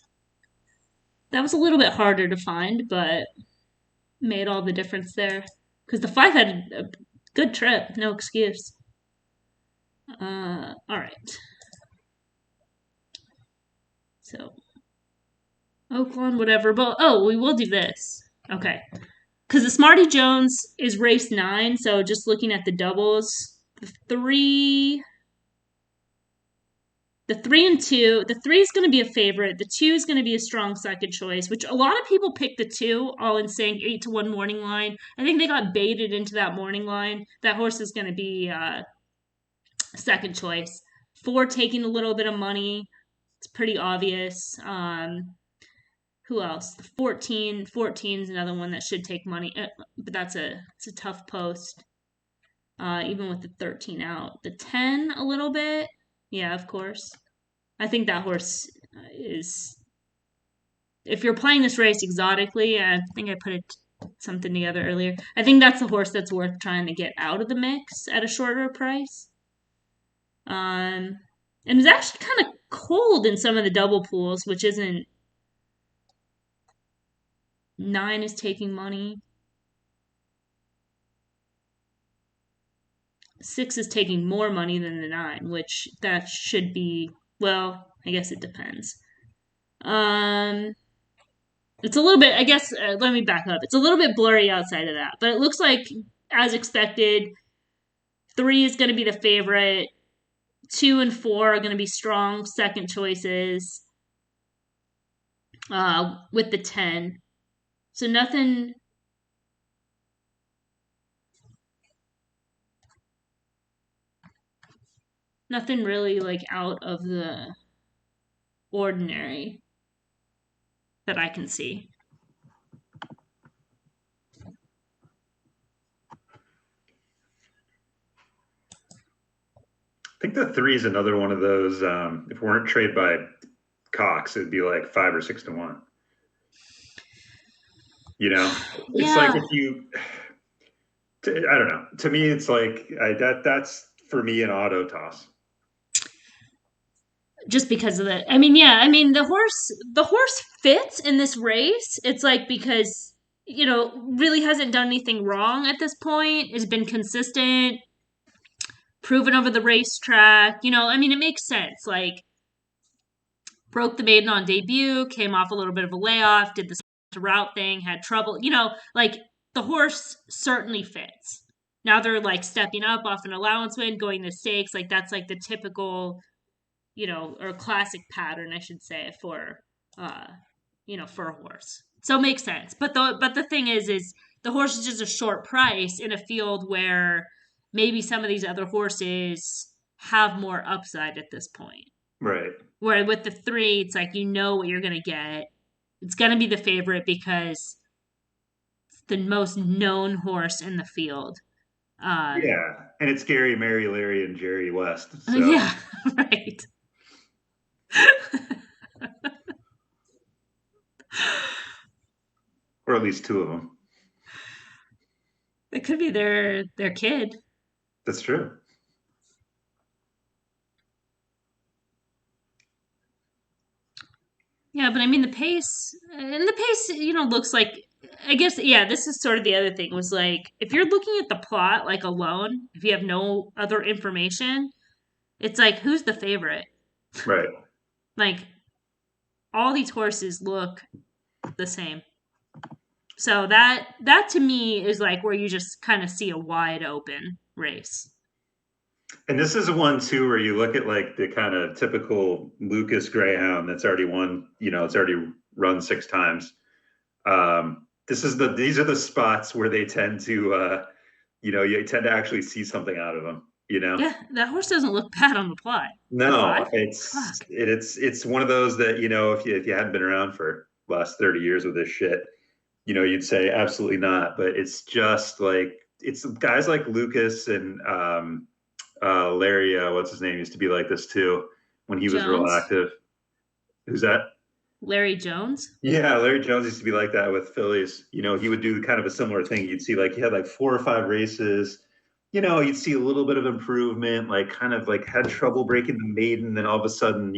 a little bit harder to find, but made all the difference there. Because the 5 had a good trip, no excuse. All right. So, Oaklawn, whatever. But, we will do this. Okay. Because the Smarty Jones is race 9, so just looking at the doubles, the 3 and 2, the 3 is going to be a favorite. The 2 is going to be a strong second choice, which a lot of people pick the 2, all in saying 8-1 morning line. I think they got baited into that morning line. That horse is going to be second choice. 4 taking a little bit of money. It's pretty obvious. Who else? The 14. 14 is another one that should take money, but it's a tough post. Even with the 13 out. The 10 a little bit. Yeah, of course. I think that horse is, if you're playing this race exotically, I think I put something together earlier. I think that's the horse that's worth trying to get out of the mix at a shorter price. And it's actually kind of cold in some of the double pools, which isn't. 9 is taking money. 6 is taking more money than the 9, which that should be, well, I guess it depends. It's a little bit, I guess, let me back up. It's a little bit blurry outside of that, but it looks like, as expected, 3 is going to be the favorite. 2 and 4 are going to be strong second choices with the 10. So nothing really like out of the ordinary that I can see. I think the 3 is another one of those. If it weren't traded by Cox, it'd be like 5 or 6 to 1. You know, it's like if you, I don't know. To me, it's like that's for me an auto toss. Just because of that. I mean, yeah. I mean, the horse fits in this race. It's like because really hasn't done anything wrong at this point. Has been consistent, proven over the racetrack. I mean, it makes sense. Like, broke the maiden on debut, came off a little bit of a layoff, did the route thing, had trouble. Like the horse certainly fits. Now they're like stepping up off an allowance win, going to stakes. Like that's like the typical, or classic pattern, I should say, for for a horse. So it makes sense. But the thing is the horse is just a short price in a field where maybe some of these other horses have more upside at this point. Right. Where with the 3, it's like what you're gonna get. It's gonna be the favorite because it's the most known horse in the field. Yeah, and it's Gary, Mary, Larry, and Jerry West. So. Yeah, right. Or at least 2 of them. It could be their kid. That's true. Yeah, but I mean the pace looks like, I guess, yeah, this is sort of the other thing was like if you're looking at the plot like alone, if you have no other information, it's like who's the favorite? Right. Like all these horses look the same. So that to me is like where you just kind of see a wide open race. And this is one too where you look at like the kind of typical Lucas Greyhound that's already won, it's already run 6 times. These are the spots where they tend to, you tend to actually see something out of them. Yeah, that horse doesn't look bad on the plot. No, it's one of those that if you hadn't been around for the last 30 years with this shit, you'd say absolutely not. But it's just like it's guys like Lucas and Larry, what's his name, used to be like this too when he was real active. Who's that? Larry Jones? Yeah, Larry Jones used to be like that with fillies. He would do kind of a similar thing. You'd see like he had like 4 or 5 races. You'd see a little bit of improvement, like kind of like had trouble breaking the maiden, then all of a sudden,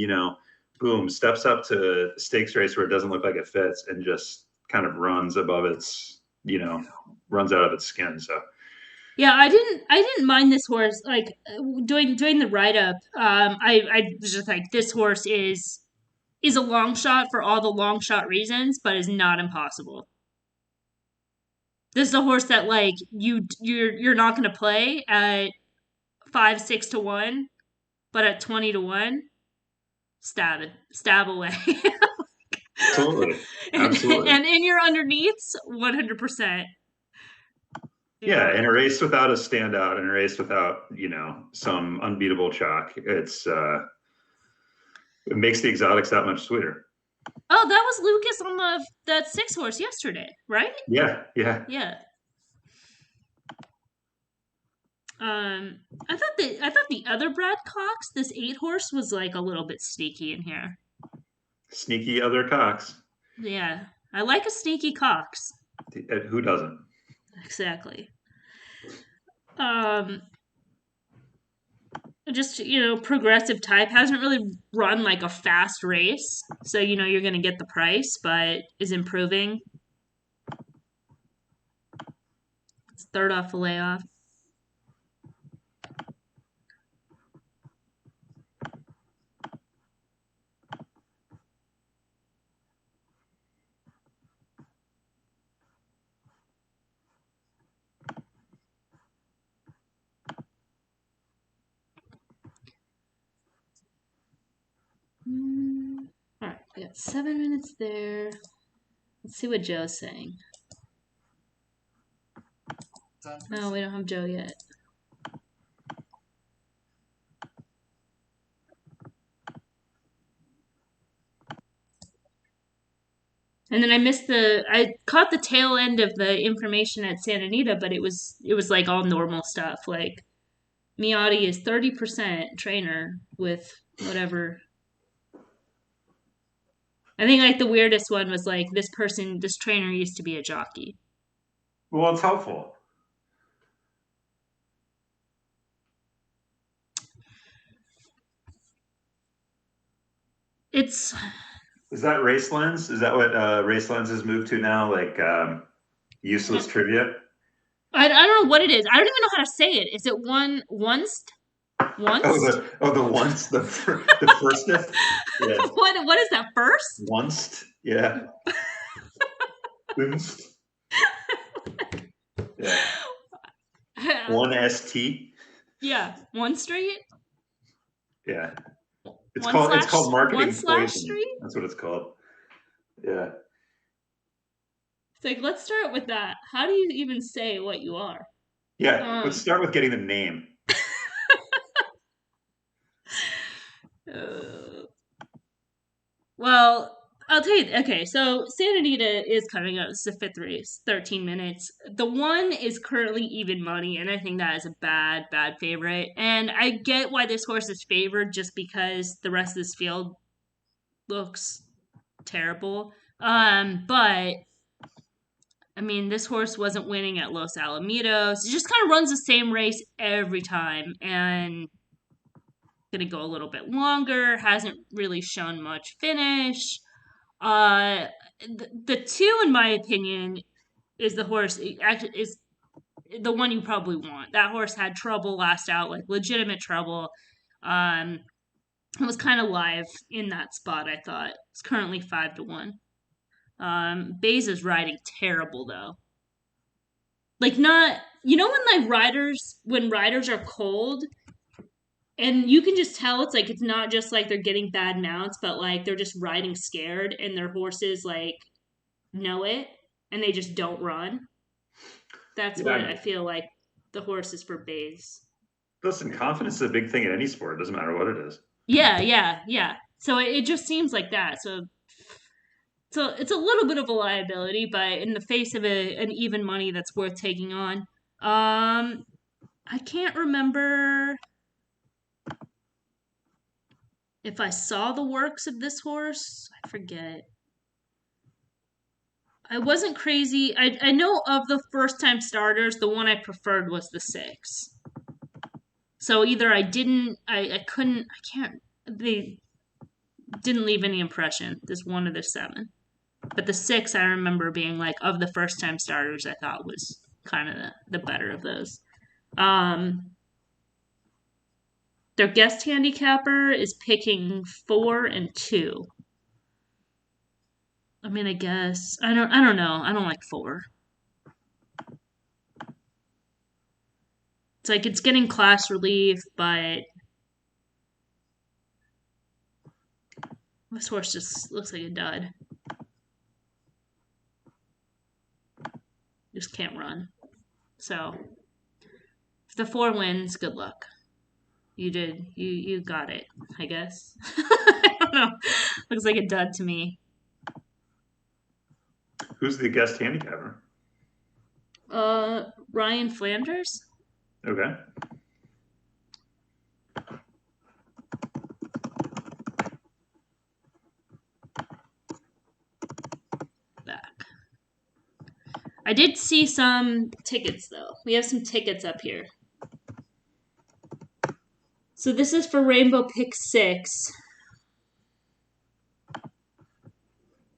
boom, steps up to a stakes race where it doesn't look like it fits and just kind of runs above its, runs out of its skin. So yeah, I didn't mind this horse. Like doing the write up, I was just like, this horse is a long shot for all the long shot reasons, but is not impossible. This is a horse that like you're not going to play at 5, 6 to 1, but at 20 to 1, stab away. Totally, absolutely. And in your underneaths, 100%. Yeah, in a race without a standout, in a race without, some unbeatable chalk, it makes the exotics that much sweeter. Oh, that was Lucas on that 6-horse yesterday, right? Yeah, yeah. Yeah. I thought the other Brad Cox, this 8-horse, was like a little bit sneaky in here. Sneaky other cocks. Yeah, I like a sneaky Cox. Who doesn't? Exactly. Just progressive type hasn't really run like a fast race, so you're gonna get the price, but is improving. It's third off the layoff. All right, we got 7 minutes there. Let's see what Joe's saying. No, we don't have Joe yet. And then I caught the tail end of the information at Santa Anita, but it was like all normal stuff. Like Miotti is 30% trainer with whatever. I think like the weirdest one was like this trainer used to be a jockey. Well, it's helpful. Is that Race Lens? Is that what Race Lens has moved to now? Like useless trivia? I don't know what it is. I don't even know how to say it. Is it once? Oh, the once, the firsteth? Yeah. What is that, first? Once, yeah. Yeah. 1ST. Yeah, 1 Street. Yeah. It's called marketing poison. Street? That's what it's called. Yeah. It's like, let's start with that. How do you even say what you are? Yeah, let's start with getting the name. Well, I'll tell you. Okay, so Santa Anita is coming up. It's the 5th race, 13 minutes. The 1 is currently even money, and I think that is a bad favorite. And I get why this horse is favored, just because the rest of this field looks terrible. But I mean, this horse wasn't winning at Los Alamitos. It just kind of runs the same race every time, and going to go a little bit longer. Hasn't really shown much finish. The 2, in my opinion, is the horse. Actually, is the one you probably want. That horse had trouble last out, like legitimate trouble. It was kind of live in that spot. I thought it's currently 5-1. Bays is riding terrible though. Like not, when riders are cold, and you can just tell it's not just like they're getting bad mounts, but like they're just riding scared, and their horses like know it, and they just don't run. That's what I feel like the horse is for Bays. Listen, confidence is a big thing in any sport. It doesn't matter what it is. Yeah. So it just seems like that. So it's a little bit of a liability, but in the face of an even money that's worth taking on. I can't remember if I saw the works of this horse. I forget. I wasn't crazy. I know of the first time starters, the one I preferred was the 6. So either I didn't, I couldn't, I can't, they didn't leave any impression, this 1 of the 7. But the 6, I remember being like, of the first time starters, I thought was kind of the better of those. Their guest handicapper is picking 4 and 2. I mean, I guess I don't know. I don't like 4. It's like it's getting class relief, but this horse just looks like a dud. Just can't run. So if the 4 wins, good luck. You did. You got it, I guess. I don't know. Looks like a dud to me. Who's the guest handicapper? Ryan Flanders? Okay. Back. I did see some tickets, though. We have some tickets up here. So this is for Rainbow Pick 6.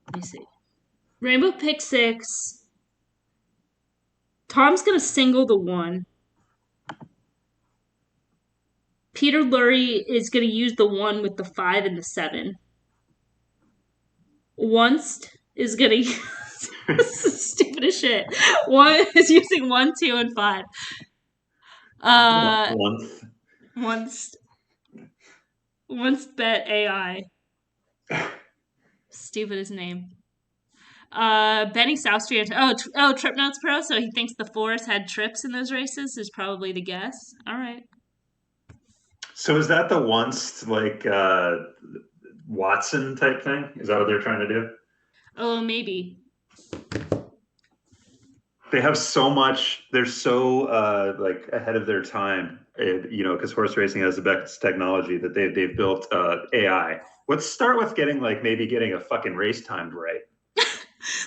Let me see. Rainbow Pick 6. Tom's going to single the 1. Peter Lurie is going to use the 1 with the 5 and the 7. Once is going to use... This is stupid as shit. 1 is using 1, 2, and 5. Once bet AI. Stupidest name. Benny South Street. Trip Notes Pro. So he thinks the Forest had trips in those races is probably the guess. All right. So is that the once like Watson type thing? Is that what they're trying to do? Oh, maybe. They have so much. They're so like ahead of their time. Because horse racing has the best technology that they've built AI. Let's start with getting a fucking race timed right.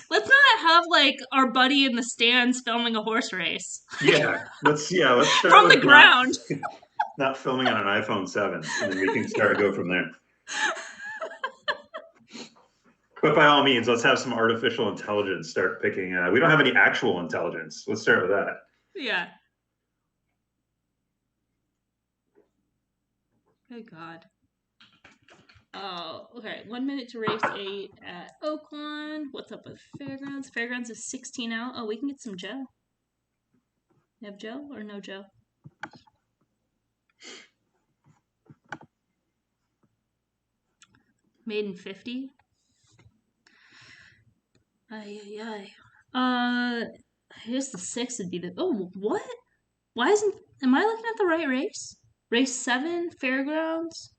Let's not have like our buddy in the stands filming a horse race. Yeah, let's start from the ground. Not filming on an iPhone 7, and then we can go from there. But by all means, let's have some artificial intelligence start picking. We don't have any actual intelligence. Let's start with that. Yeah. Good God. Oh, okay. 1 minute to race 8 at Oaklawn. What's up with Fairgrounds? Fairgrounds is 16 out. Oh, we can get some Joe. You have Joe or no Joe? Maiden 50. I guess the 6 would be the... Oh, what? Am I looking at the right race? Race 7, Fairgrounds?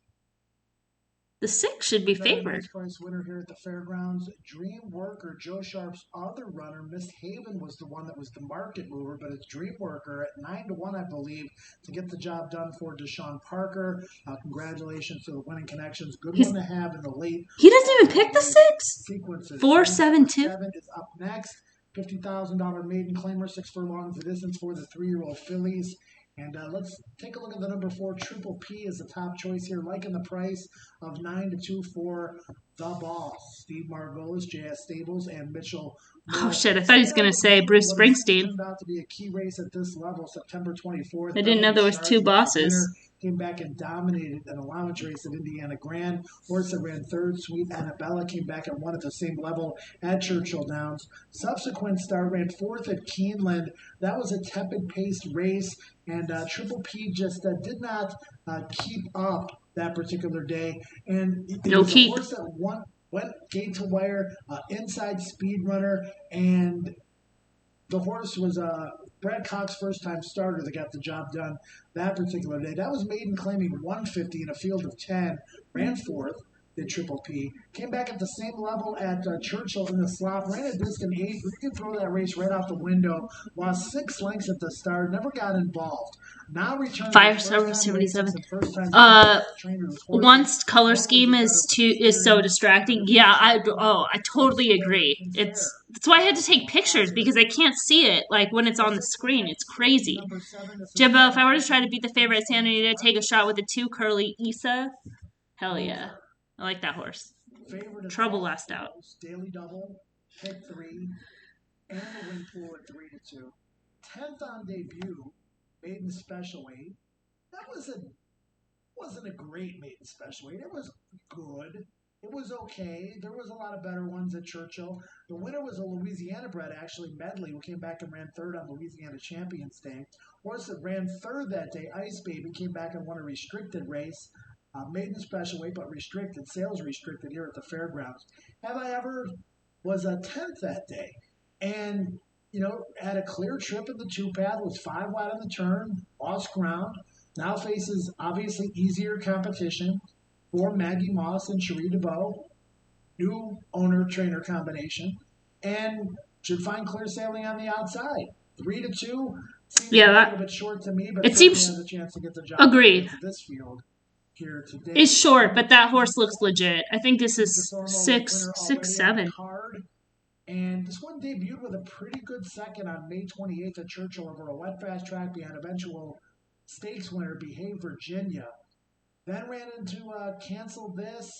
The 6 should be favored. Nice price winner here at the Fairgrounds. Dream Worker, Joe Sharp's other runner, Miss Haven, was the one that was the market mover, but it's Dream Worker at 9-1, I believe, to get the job done for Deshaun Parker. Congratulations to the winning connections. Good one to have in the late. He doesn't even pick the 6. Sequences. 4, 7, 2. 7 is up next. $50,000 maiden claimer, 6 furlongs the distance for the 3-year-old fillies. And let's take a look at the number 4. Triple P is the top choice here, liking the price of 9-2 for the Boss. Steve Margolis, JS Stables, and Mitchell. Oh shit! I thought he was gonna say Bruce Springsteen. Turned out to be a key race at this level, September 24th. I didn't know there was 2 bosses. Came back and dominated an allowance race at Indiana Grand. Horse that ran 3rd, Sweet Annabella, came back and won at the same level at Churchill Downs. Subsequent start ran 4th at Keeneland. That was a tepid-paced race, and Triple P just did not keep up that particular day. And it was a horse that went gate to wire, inside speed runner, and the horse was Brad Cox's first-time starter that got the job done that particular day. That was maiden claiming 150 in a field of 10, ran 4th, did Triple P, came back at the same level at Churchill in the slot, ran a distant 8, we can throw that race right out the window, lost 6 lengths at the start, never got involved. Now returned 577. Once color scheme is so distracting. Yeah, I totally agree. That's why I had to take pictures because I can't see it like when it's on the screen. It's crazy. Jimbo, if I were to try to beat the favorite at Santa Anita, take a shot with the 2 Curly Issa. Hell yeah. I like that horse. Trouble last out. Daily double, pick 3, and the win pool at 3-2. 10th on debut, maiden special weight. That wasn't a great maiden special weight. It was good. It was okay. There was a lot of better ones at Churchill. The winner was a Louisiana bred, actually, Medley, who came back and ran 3rd on Louisiana Champions Day. Horse that ran 3rd that day, Ice Baby, came back and won a restricted race. Maiden special weight, but restricted. Sales restricted here at the Fairgrounds. Have I Ever was a 10th that day. And had a clear trip in the 2 path, was 5 wide on the turn, lost ground. Now faces obviously easier competition for Maggie Moss and Cherie DeBow, new owner-trainer combination, and should find clear sailing on the outside. 3-2 seems a little bit short to me, but it certainly seems has a chance to get the job agreed. into this field here today. It's short, but that horse looks legit. I think this is 6, 7. And this one debuted with a pretty good second on May 28th at Churchill over a wet fast track behind eventual stakes winner Behave Virginia. Then ran into Cancel This,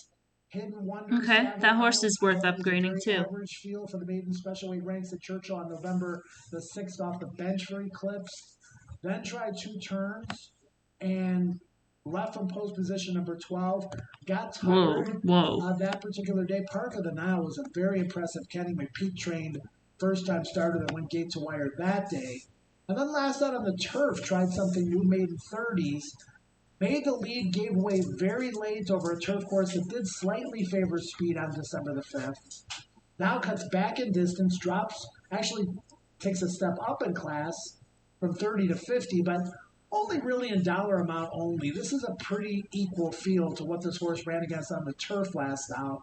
Hidden Wonder. Okay, that horse is worth upgrading too. Average field for the maiden special weight ranks at Churchill on November the 6th off the bench for Eclipse. Then tried 2 turns and left from post position number 12. Got tired that particular day. Park of the Nile was a very impressive Kenny McPeak trained first time starter that went gate to wire that day. And then last out on the turf, tried something new, made in 30s. Made the lead, gave away very late over a turf course that did slightly favor speed on December the 5th. Now cuts back in distance, actually takes a step up in class from 30 to 50, but only really in dollar amount only. This is a pretty equal field to what this horse ran against on the turf last out.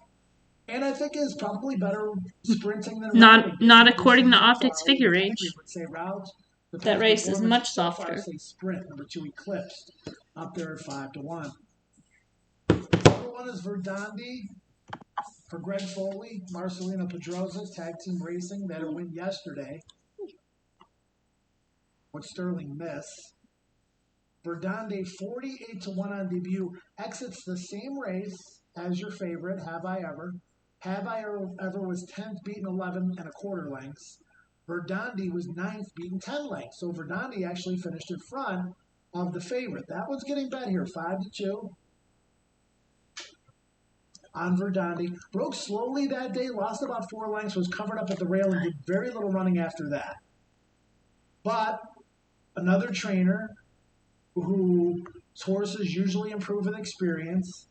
And I think is probably better sprinting than not according to Optics figure range. That race is much softer. Sprint number 2 Eclipsed up there at 5-1. Number 1 is Verdandi for Greg Foley, Marcelino Pedroza, tag team racing. They had a win yesterday. What Sterling missed. Verdandi 48-1 on debut, exits the same race as your favorite, Have I Ever. Have I Ever was 10th, beaten 11 1/4 lengths. Verdandi was 9th, beaten 10 lengths. So Verdandi actually finished in front of the favorite. That one's getting bet here, 5-2 on Verdandi. Broke slowly that day, lost about 4 lengths, was covered up at the rail, and did very little running after that. But another trainer whose horses usually improve with experience.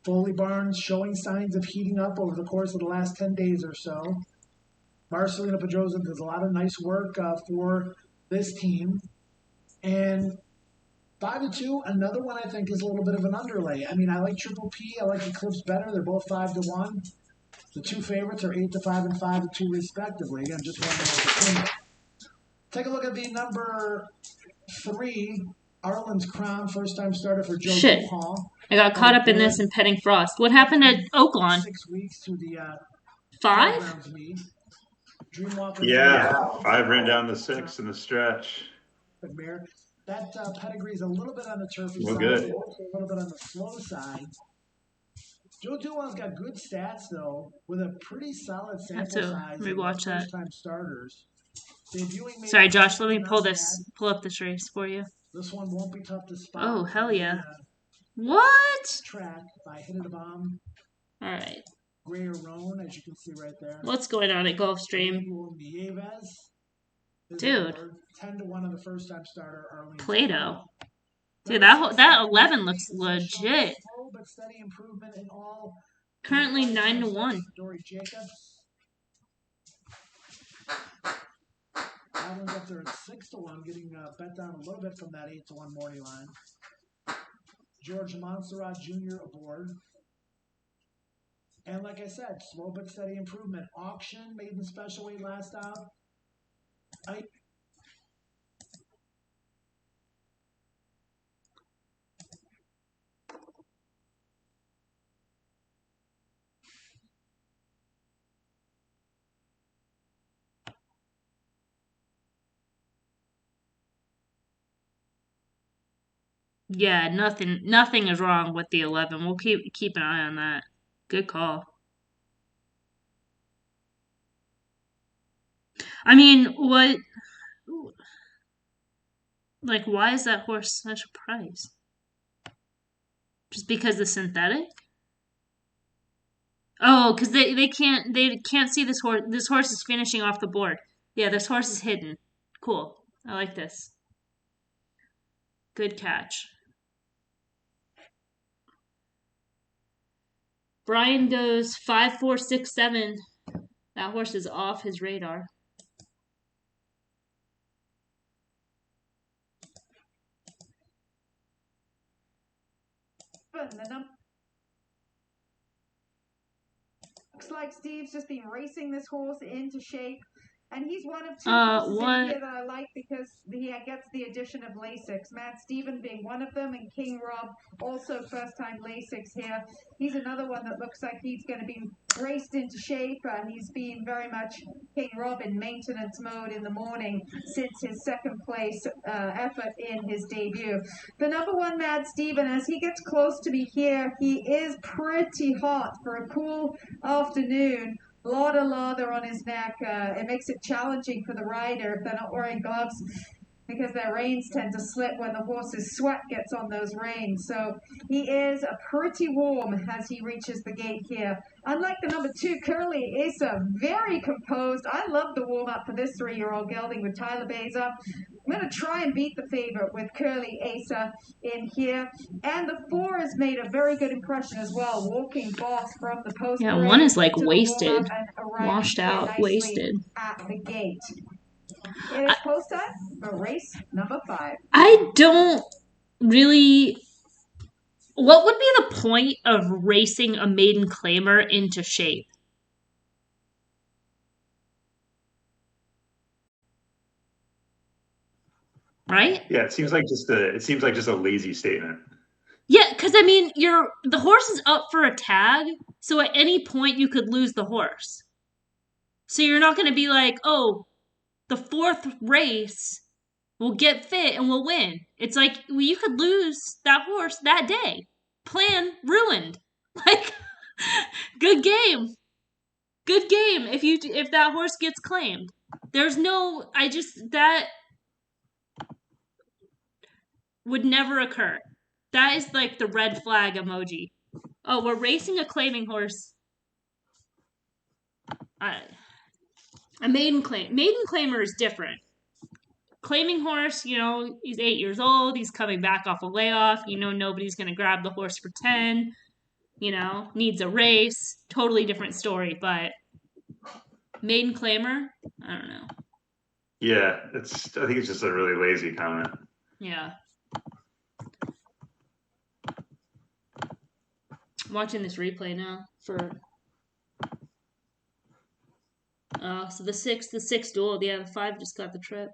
Foley Barnes showing signs of heating up over the course of the last 10 days or so. Marcelino Pedroza does a lot of nice work for this team. And 5-2, another one I think is a little bit of an underlay. I mean, I like Triple P. I like Eclipse better. They're both 5-1. The 2 favorites are 8-5 and 5-2 respectively. Again, just one. Take a look at the number 3, Arlen's Crown, first-time starter for Joe Hall. I got caught up in this and petting Frost. What happened at Oaklawn? 6 weeks to the 5? Fairgrounds meet. Dreamwalker. Yeah, 5 ran down the 6 in the stretch. That pedigree is a little bit on the turfy Well, side, good. a little bit on the slow side. Joe Duwan's got good stats though, with a pretty solid sample size. Rewatch that. First-time starters. Sorry, Josh. Let me pull up this race for you. This one won't be tough to spot. Oh, hell yeah! What? Track by Hit It a Bomb. All right. Gray Roan, as you can see right there. What's going on at Gulfstream? Dude. 10-1 on the first-time starter, Arlene. Plato. Dude, that 11 looks legit. Slow but steady improvement in all. Currently 9-1. Dory Jacobs. That one's up there at 6-1, getting bet down a little bit from that 8-1 morning line. George Montserrat Jr. aboard. And like I said, slow but steady improvement. Auction, maiden special weight last out. Yeah, nothing is wrong with the 11. We'll keep an eye on that. Good call. I mean, why is that horse such a price? Just because the synthetic? Oh, because they can't see this horse. This horse is finishing off the board. Yeah, this horse is hidden. Cool. I like this. Good catch. Brian goes 5, 4, 6, 7. That horse is off his radar. And the number looks like Steve's just been racing this horse into shape. And he's one of two horses in here that I like because he gets the addition of Lasix. Matt Stephen being one of them, and King Rob also first-time Lasix here. He's another one that looks like he's going to be raced into shape, and he's been very much King Rob in maintenance mode in the morning since his second place effort in his debut. The number one, Matt Stephen, as he gets close to me here, he is pretty hot for a cool afternoon. A lot of lather on his neck. It makes it challenging for the rider if they're not wearing gloves because their reins tend to slip when the horse's sweat gets on those reins. So he is pretty warm as he reaches the gate here. Unlike the number two, Curly Asa, very composed. I love the warm-up for this 3-year-old gelding with Tyler Beza. I'm going to try and beat the favorite with Curly Asa in here. And the 4 has made a very good impression as well. Walking Boss from the post. Yeah, one is like wasted. Washed out, wasted. At the gate. It is post time for race number 5. I don't really. What would be the point of racing a maiden claimer into shape? Right? Yeah, it seems like just a lazy statement. Yeah, because I mean, the horse is up for a tag, so at any point you could lose the horse. So you're not going to be like, oh, the 4th race will get fit and we'll win. It's like, well, you could lose that horse that day. Plan ruined. Like, good game. Good game if that horse gets claimed. There's no, that would never occur. That is like the red flag emoji. Oh, we're racing a claiming horse. A maiden claimer is different. Claiming horse, he's 8 years old. He's coming back off a layoff. Nobody's going to grab the horse for 10. Needs a race. Totally different story. But maiden claimer, I don't know. Yeah, I think it's just a really lazy comment. Yeah. I'm watching this replay now for. So the 6 duel. Yeah, the 5 just got the trip.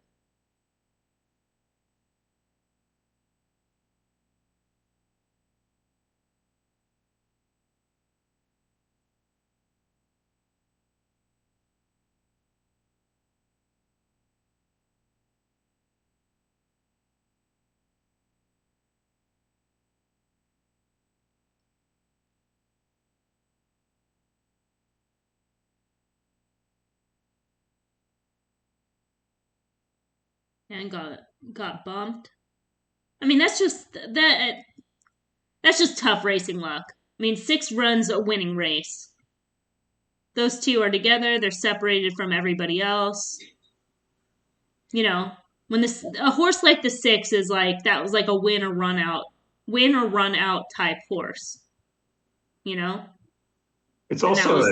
And got bumped. I mean, that's just tough racing luck. I mean, 6 runs a winning race. Those 2 are together. They're separated from everybody else. When a horse like the 6 is like, that was like a win or run out type horse. It's also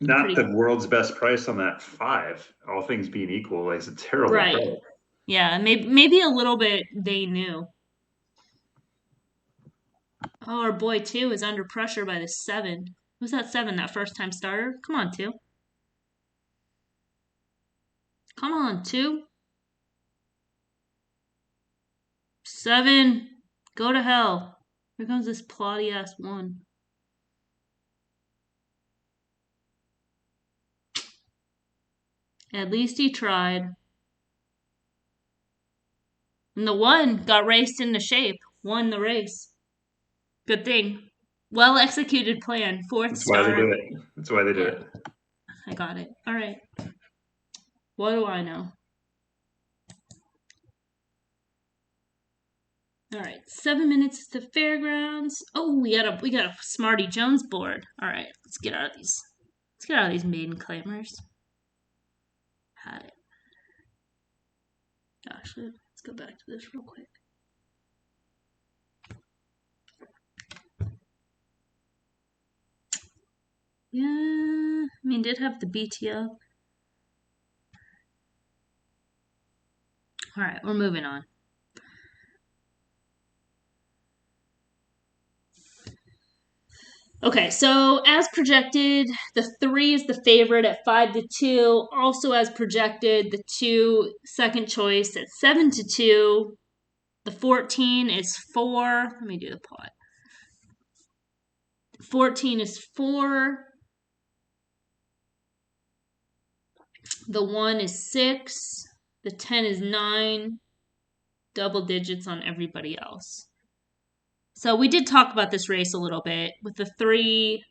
not the world's best price on that 5. All things being equal, like, it's a terrible price. Yeah, maybe a little bit they knew. Oh, our boy 2 is under pressure by the 7. Who's that 7? That first time starter? Come on, 2. Come on, 2. 7. Go to hell. Here comes this plotty ass 1. At least he tried. And the 1 got raced into shape. Won the race. Good thing. Well executed plan. 4th starter. That's why they do it. I got it. All right. What do I know? All right. 7 minutes to Fairgrounds. Oh, we got a Smarty Jones board. All right. Let's get out of these maiden claimers. Had it. Actually, let's go back to this real quick. Yeah, I mean, did have the BTO. All right, we're moving on. Okay, so as projected, the 3 is the favorite at 5-2. Also as projected, the 2 second choice at 7-2. The 14 is 4. Let me do the pot. 14 is 4. The 1 is 6. The 10 is 9. Double digits on everybody else. So we did talk about this race a little bit with the 3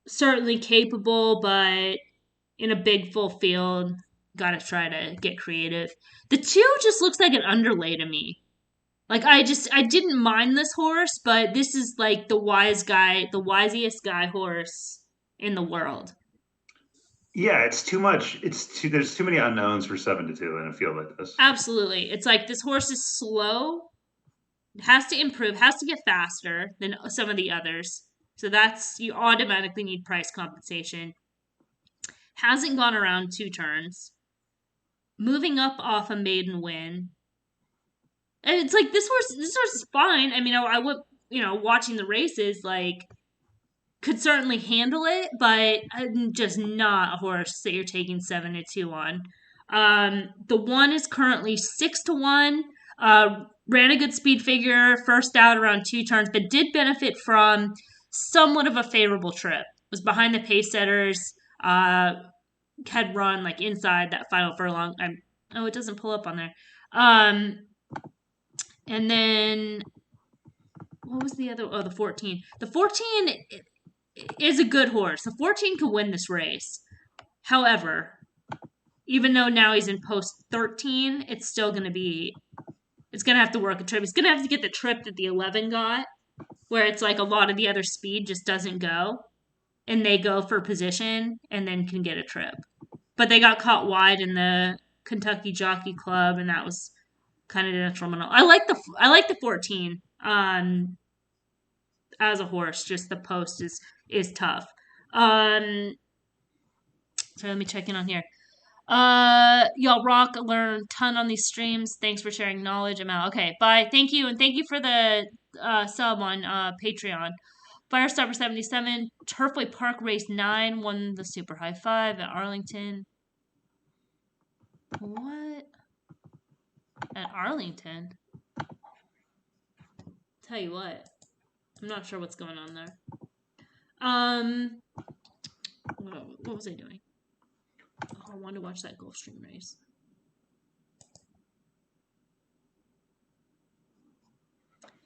certainly capable, but in a big full field, gotta try to get creative. The 2 just looks like an underlay to me. Like I didn't mind this horse, but this is like the wisest guy horse in the world. Yeah, it's too much. There's too many unknowns for 7-2 in a field like this. Absolutely. It's like this horse is slow, has to improve, has to get faster than some of the others. So you automatically need price compensation. Hasn't gone around 2 turns. Moving up off a maiden win. And it's like this horse is fine. I mean, I would, watching the races, like, could certainly handle it, but just not a horse that you're taking 7-2 on. The 1 is currently 6-1. Ran a good speed figure, first out around 2 turns, but did benefit from somewhat of a favorable trip. Was behind the pace setters. Had run like inside that final furlong. It doesn't pull up on there. And then what was the other? Oh, the 14. The 14 is a good horse. The 14 could win this race. However, even though now he's in post 13, it's still going to be. It's going to have to work a trip. He's going to have to get the trip that the 11 got, where it's like a lot of the other speed just doesn't go. And they go for position and then can get a trip. But they got caught wide in the Kentucky Jockey Club, and that was kind of detrimental. I like the 14 as a horse. Just the post is tough. So let me check in on here. Y'all rock. Learn a ton on these streams. Thanks for sharing knowledge. I'm out. Okay, bye. Thank you, and thank you for the sub on Patreon. Firestopper 77, Turfway Park Race 9 won the Super High 5 at Arlington. What? At Arlington? Tell you what. I'm not sure what's going on there. What was I doing? Oh, I wanted to watch that Gulfstream race.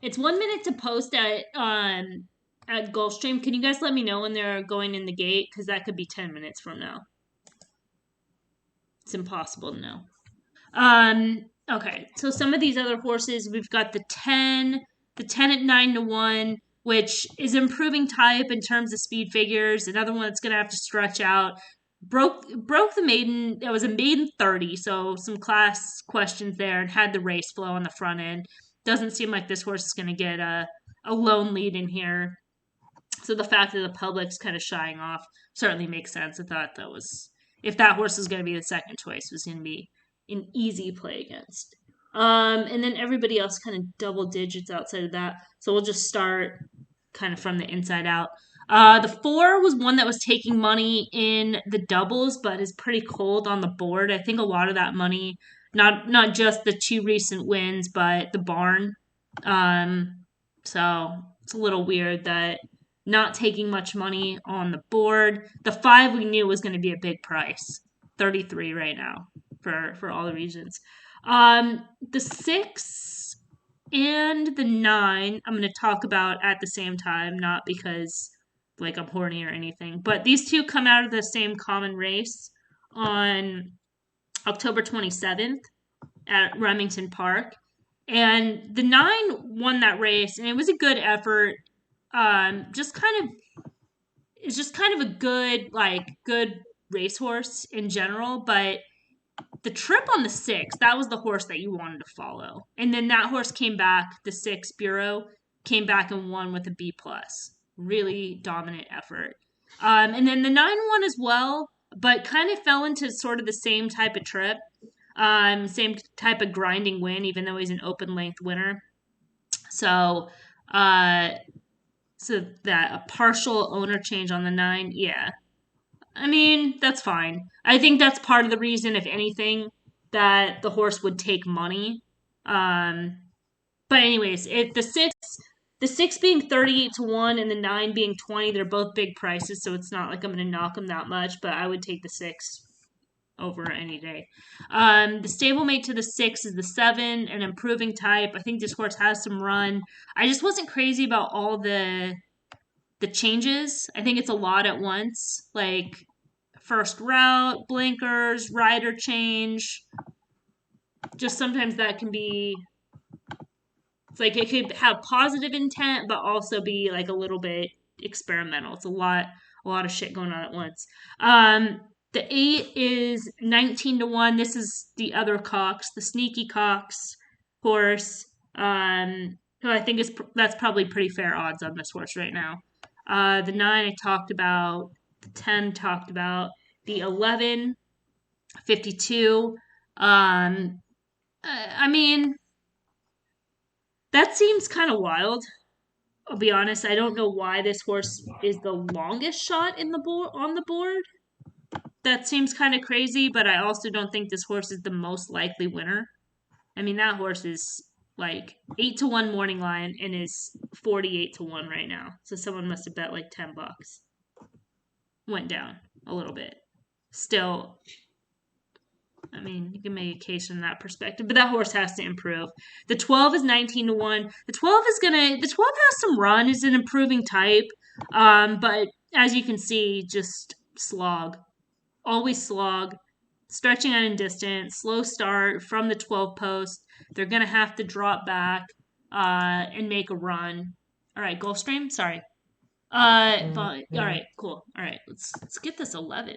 It's 1 minute to post at Gulfstream. Can you guys let me know when they're going in the gate? Because that could be 10 minutes from now. It's impossible to know. Okay, so some of these other horses, we've got the 10 at 9-1, which is improving type in terms of speed figures. Another one that's going to have to stretch out. Broke the maiden. It was a maiden 30, so some class questions there, and had the race flow on the front end. Doesn't seem like this horse is going to get a lone lead in here. So the fact that the public's kind of shying off certainly makes sense. I thought that was, if that horse was going to be the second choice, was going to be an easy play against. And then everybody else kind of double digits outside of that. So we'll just start kind of from the inside out. The 4 was one that was taking money in the doubles, but is pretty cold on the board. I think a lot of that money, not just the 2 recent wins, but the barn. So it's a little weird that not taking much money on the board. The 5 we knew was going to be a big price. 33 right now for all the reasons. The 6 and the 9 I'm going to talk about at the same time, not because like I'm horny or anything, but these 2 come out of the same common race on October 27th at Remington Park. And the 9 won that race, and it was a good effort. It's just kind of a good racehorse in general, but the trip on the 6, that was the horse that you wanted to follow. And then that horse came back, the 6 Bureau, came back and won with a B+. Really dominant effort. And then the 9 won as well, but kind of fell into sort of the same type of trip. Same type of grinding win, even though he's an open length winner. So, So that a partial owner change on the 9, yeah. I mean, that's fine. I think that's part of the reason, if anything, that the horse would take money. But anyways, the six being 38 to 1 and the 9 being 20, they're both big prices, so it's not like I'm gonna knock them that much. But I would take the 6 over any day. The stablemate to the 6 is the 7, an improving type. I think this horse has some run. I just wasn't crazy about all the changes. I think it's a lot at once. Like first route, blinkers, rider change. Just sometimes that can be, it's like it could have positive intent, but also be like a little bit experimental. It's a lot of shit going on at once. The 8 is 19 to 1. This is the other Cox, the sneaky Cox horse. So I think that's probably pretty fair odds on this horse right now. The 9 I talked about, the 10 talked about, the 11, 52. I mean, that seems kind of wild. I'll be honest. I don't know why this horse is the longest shot on the board. That seems kind of crazy, but I also don't think this horse is the most likely winner. I mean, that horse is like 8 to 1 morning line and is 48 to 1 right now. So someone must have bet like $10. Went down a little bit. Still, I mean, you can make a case from that perspective, but that horse has to improve. The 12 is 19 to 1. The 12 has some run, is an improving type. But as you can see, just slog. Always slog. Stretching out in distance, slow start from the 12 post. They're going to have to drop back and make a run. All right, Gulfstream? Sorry. All right, cool. All right, let's get this 11.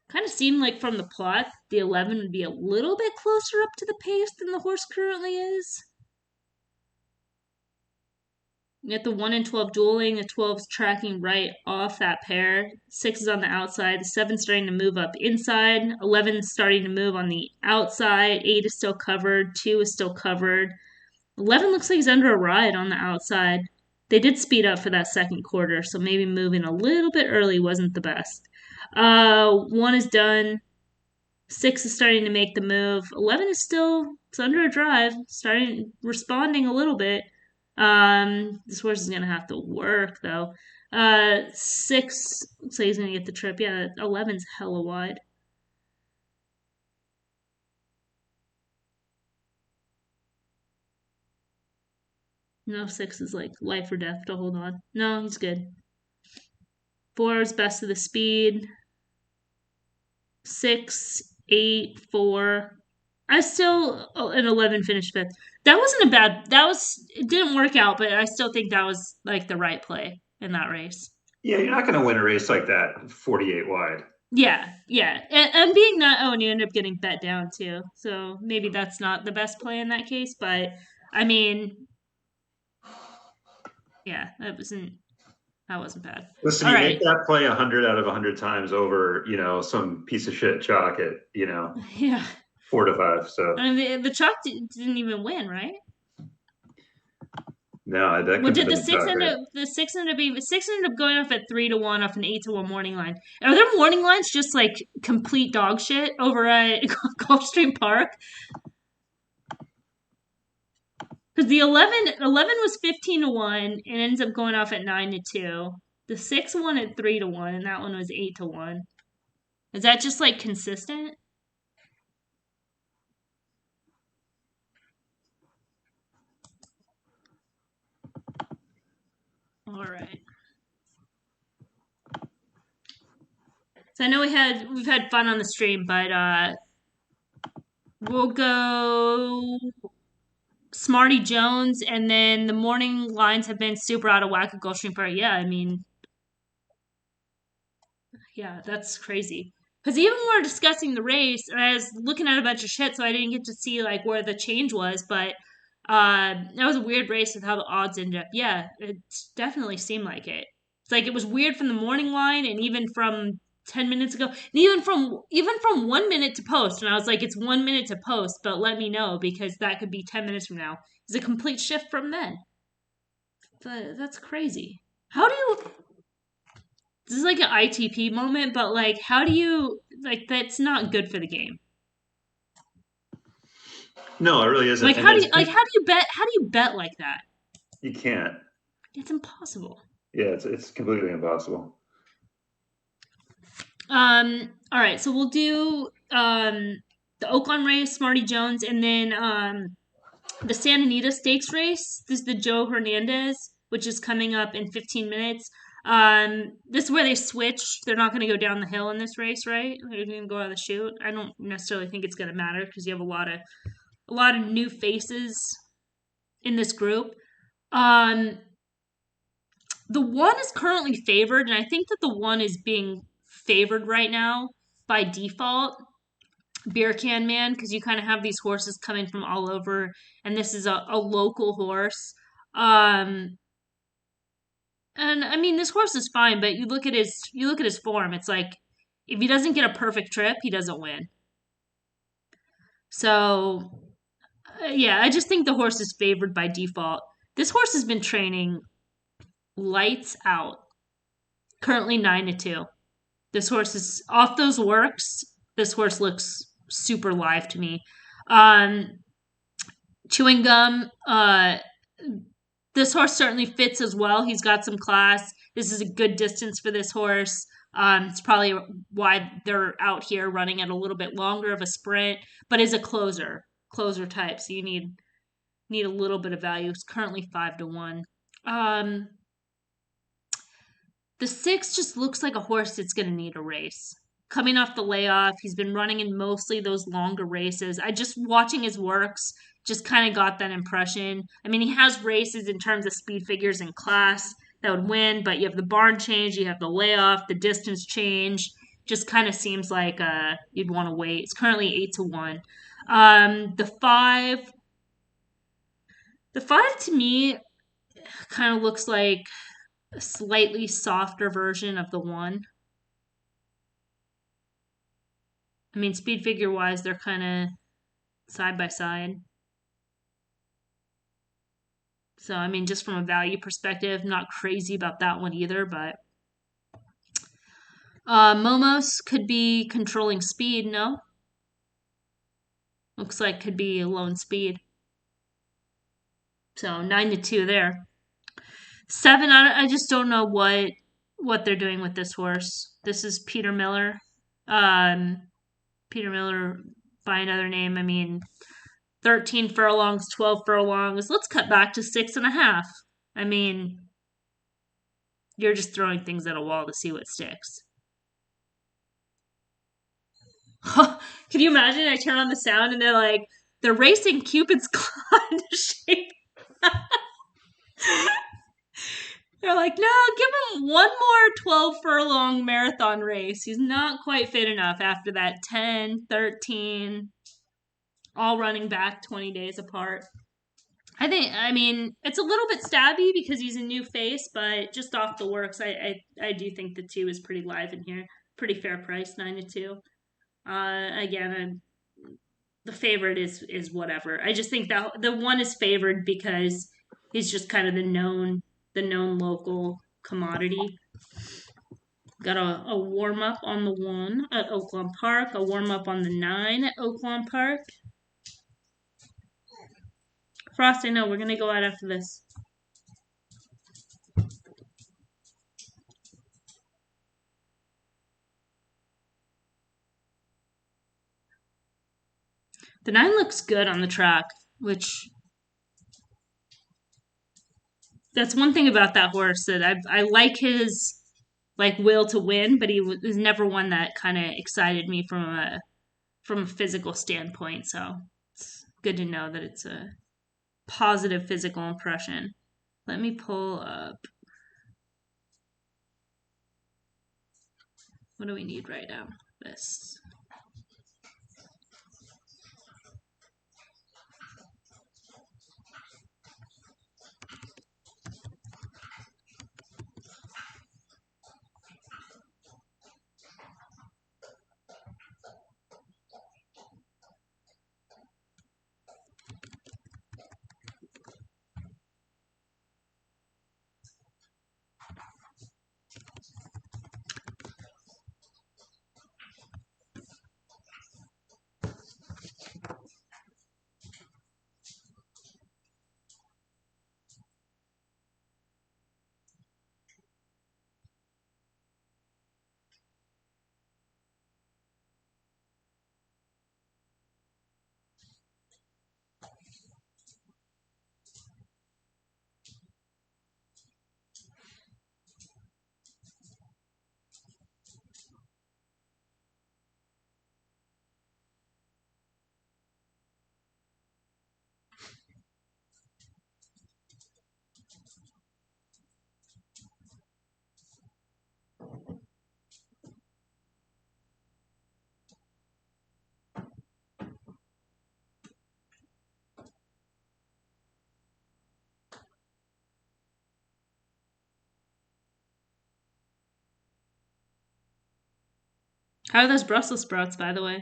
Kind of seemed like from the plot, the 11 would be a little bit closer up to the pace than the horse currently is. You get the 1 and 12 dueling, the 12's tracking right off that pair. 6 is on the outside, the 7's starting to move up inside, 11's starting to move on the outside, 8 is still covered, 2 is still covered. 11 looks like he's under a ride on the outside. They did speed up for that second quarter, so maybe moving a little bit early wasn't the best. 1 is done. 6 is starting to make the move. 11 is it's under a drive, responding a little bit. This horse is gonna have to work though. 6 looks like he's gonna get the trip. Yeah, 11's hella wide. No, 6 is like life or death to hold on. No, he's good. 4 is best of the speed. 6, 8, 4. An 11 finished 5th. That wasn't it didn't work out, but I still think that was like the right play in that race. Yeah, you're not going to win a race like that 48 wide. Yeah. And being that, and you end up getting bet down too. So maybe that's not the best play in that case, but I mean, yeah, that wasn't bad. Listen, you make that play 100 out of 100 times over, some piece of shit chalk at, yeah, 4 to 5. So I mean, the chalk didn't even win, right? No, that well, did the 6 end up? The 6 ended up going off at 3 to 1 off an 8 to 1 morning line. Are their morning lines just like complete dog shit over at Gulfstream Park? Because the 11 was 15 to 1 and ends up going off at 9 to 2. The 6 won at 3 to 1, and that one was 8 to 1. Is that just like consistent? All right. So I know we've had fun on the stream, but we'll go Smarty Jones, and then the morning lines have been super out of whack at Gulfstream Park. Yeah, I mean, yeah, that's crazy. Because even when we were discussing the race, and I was looking at a bunch of shit, so I didn't get to see like where the change was. But that was a weird race with how the odds ended up. Yeah, it definitely seemed like it. It's like it was weird from the morning line, and even from 10 minutes ago, and even from 1 minute to post. And I was like, it's 1 minute to post, but let me know because that could be 10 minutes from now. It's a complete shift from then. But that's crazy. How do you? This is like an ITP moment, but like, how do you like? That's not good for the game. No, it really isn't. Like, And how do it's you like? How do you bet? How do you bet like that? you can't. It's impossible. Yeah, it's completely impossible. All right. So we'll do the Oaklawn race, Smarty Jones, and then the Santa Anita Stakes race. This is the Joe Hernandez, which is coming up in 15 minutes. This is where they switch. They're not going to go down the hill in this race, right? They're going to go out of the chute. I don't necessarily think it's going to matter because you have a lot of new faces in this group. The one is currently favored, and I think that the one is being favored right now by default. Beer Can Man, because you kind of have these horses coming from all over, and this is a local horse. And I mean, this horse is fine, but you look at his form. It's like if he doesn't get a perfect trip, he doesn't win. So yeah, I just think the horse is favored by default. This horse has been training lights out. Currently 9-2. This horse is off those works. This horse looks super live to me. Chewing Gum. This horse certainly fits as well. He's got some class. This is a good distance for this horse. It's probably why they're out here running at a little bit longer of a sprint, but is a closer type. So you need a little bit of value. It's currently 5-1. The 6 just looks like a horse that's going to need a race. Coming off the layoff, he's been running in mostly those longer races. I just watching his works just kind of got that impression. I mean, he has races in terms of speed figures and class that would win, but you have the barn change, you have the layoff, the distance change. Just kind of seems like you'd want to wait. It's currently 8-1. The 5 to me kind of looks like a slightly softer version of the 1. I mean, speed figure wise, they're kind of side by side. So, I mean, just from a value perspective, not crazy about that one either, but Momos could be controlling speed, no? Looks like could be alone speed. So 9-2 there. 7, I just don't know what they're doing with this horse. This is Peter Miller. Peter Miller by another name. I mean, 13 furlongs, 12 furlongs. Let's cut back to 6.5. I mean, you're just throwing things at a wall to see what sticks. Can you imagine? I turn on the sound and they're racing Cupid's claw into shape. They're like, no, give him one more 12 furlong marathon race. He's not quite fit enough after that 10, 13, all running back 20 days apart. I mean, it's a little bit stabby because he's a new face, but just off the works, I do think the 2 is pretty live in here. Pretty fair price, 9-2. Again, the favorite is whatever. I just think that the 1 is favored because he's just kind of the known local commodity. Got a warm up on the 1 at Oaklawn Park, a warm up on the 9 at Oaklawn Park. Frost, I know we're gonna go out after this. The 9 looks good on the track, which That's one thing about that horse that I like his like will to win, but he was never one that kind of excited me from a physical standpoint. So it's good to know that it's a positive physical impression. Let me pull up. What do we need right now? This. How are those Brussels sprouts, by the way?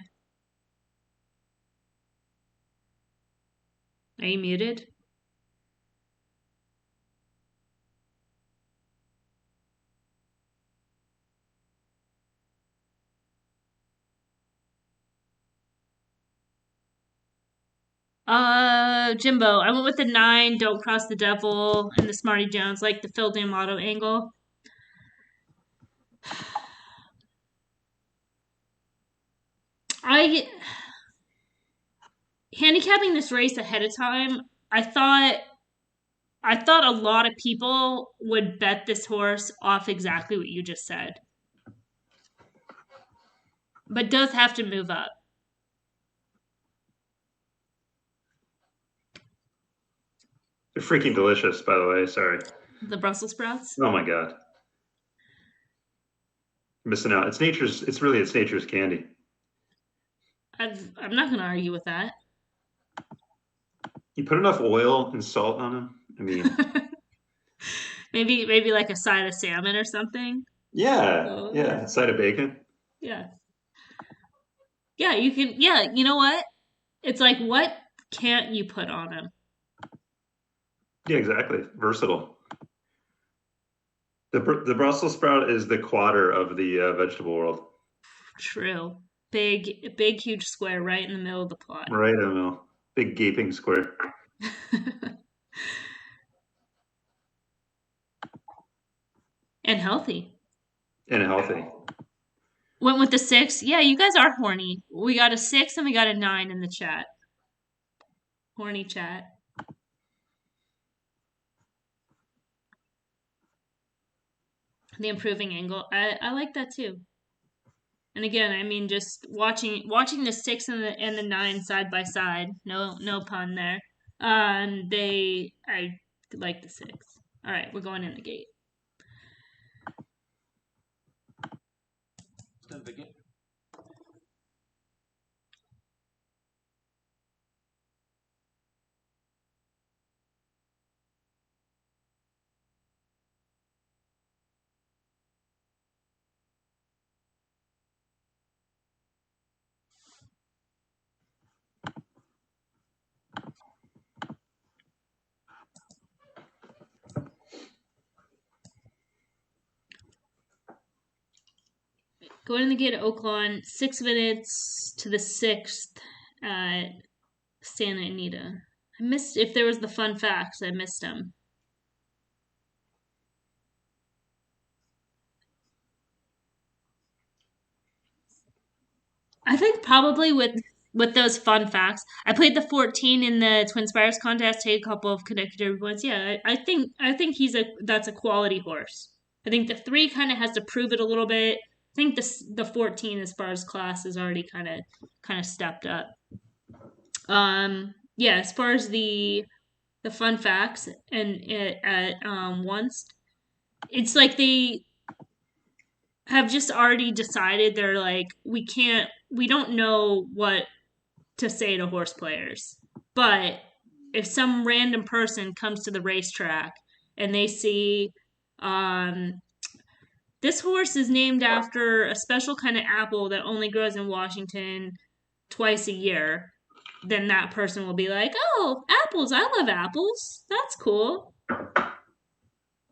Are you muted? Jimbo, I went with the 9, Don't Cross the Devil, and the Smarty Jones, like the Phil D'Amato angle. Handicapping this race ahead of time, I thought a lot of people would bet this horse off exactly what you just said. But does have to move up. They're freaking delicious, by the way. Sorry. The Brussels sprouts? Oh my God. Missing out. It's nature's candy. I'm not going to argue with that. You put enough oil and salt on them. I mean, maybe like a side of salmon or something. yeah, a side of bacon. Yeah. Yeah, you can. Yeah, you know what? It's like, what can't you put on them? Yeah, exactly. Versatile. The Brussels sprout is the quarter of the vegetable world. True. Big, huge square right in the middle of the plot. Right in the middle. Big gaping square. And healthy. Went with the 6. Yeah, you guys are horny. We got a 6 and we got a 9 in the chat. Horny chat. The improving angle. I like that too. And again, I mean, just watching the 6 and the 9 side by side. No pun there. I like the 6. All right, we're going in the gate. Going in the gate at Oaklawn, 6 minutes to the 6th at Santa Anita. I missed, if there was the fun facts, I missed them. I think probably with with those fun facts. I played the 14 in the Twin Spires contest, take a couple of connected points. Yeah, I think that's a quality horse. I think the 3 kind of has to prove it a little bit. I think the 14 as far as class is already kind of stepped up. Yeah, as far as the fun facts and at once, it's like they have just already decided they're like we don't know what to say to horse players. But if some random person comes to the racetrack and they see this horse is named after a special kind of apple that only grows in Washington twice a year, then that person will be like, oh, apples, I love apples. That's cool.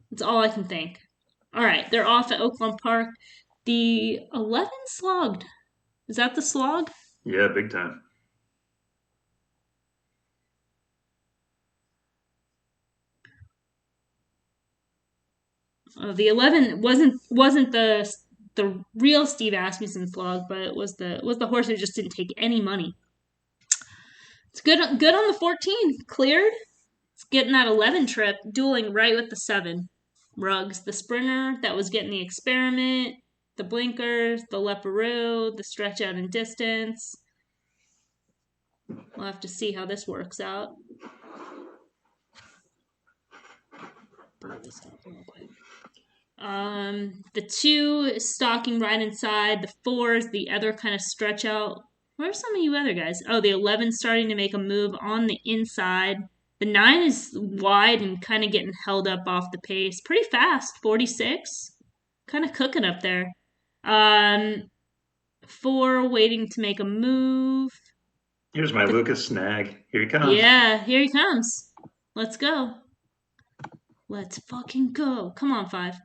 That's all I can think. All right, they're off at Oaklawn Park. The 11 slogged. Is that the slog? Yeah, big time. The 11 wasn't the real Steve Asmussen slog, but it was the horse who just didn't take any money. It's good on the 14, cleared. It's getting that 11 trip, dueling right with the 7. Ruggs, the Springer that was getting the experiment, the blinkers, the Leparoo, the stretch out in distance. We'll have to see how this works out. The 2 is stalking right inside. The 4 is the other kind of stretch out. Where are some of you other guys? Oh, the 11 starting to make a move on the inside. The 9 is wide and kind of getting held up off the pace. Pretty fast, 46. Kind of cooking up there. 4 waiting to make a move. Here's my Lucas snag. Here he comes. Yeah, here he comes. Let's go. Let's fucking go. Come on, 5.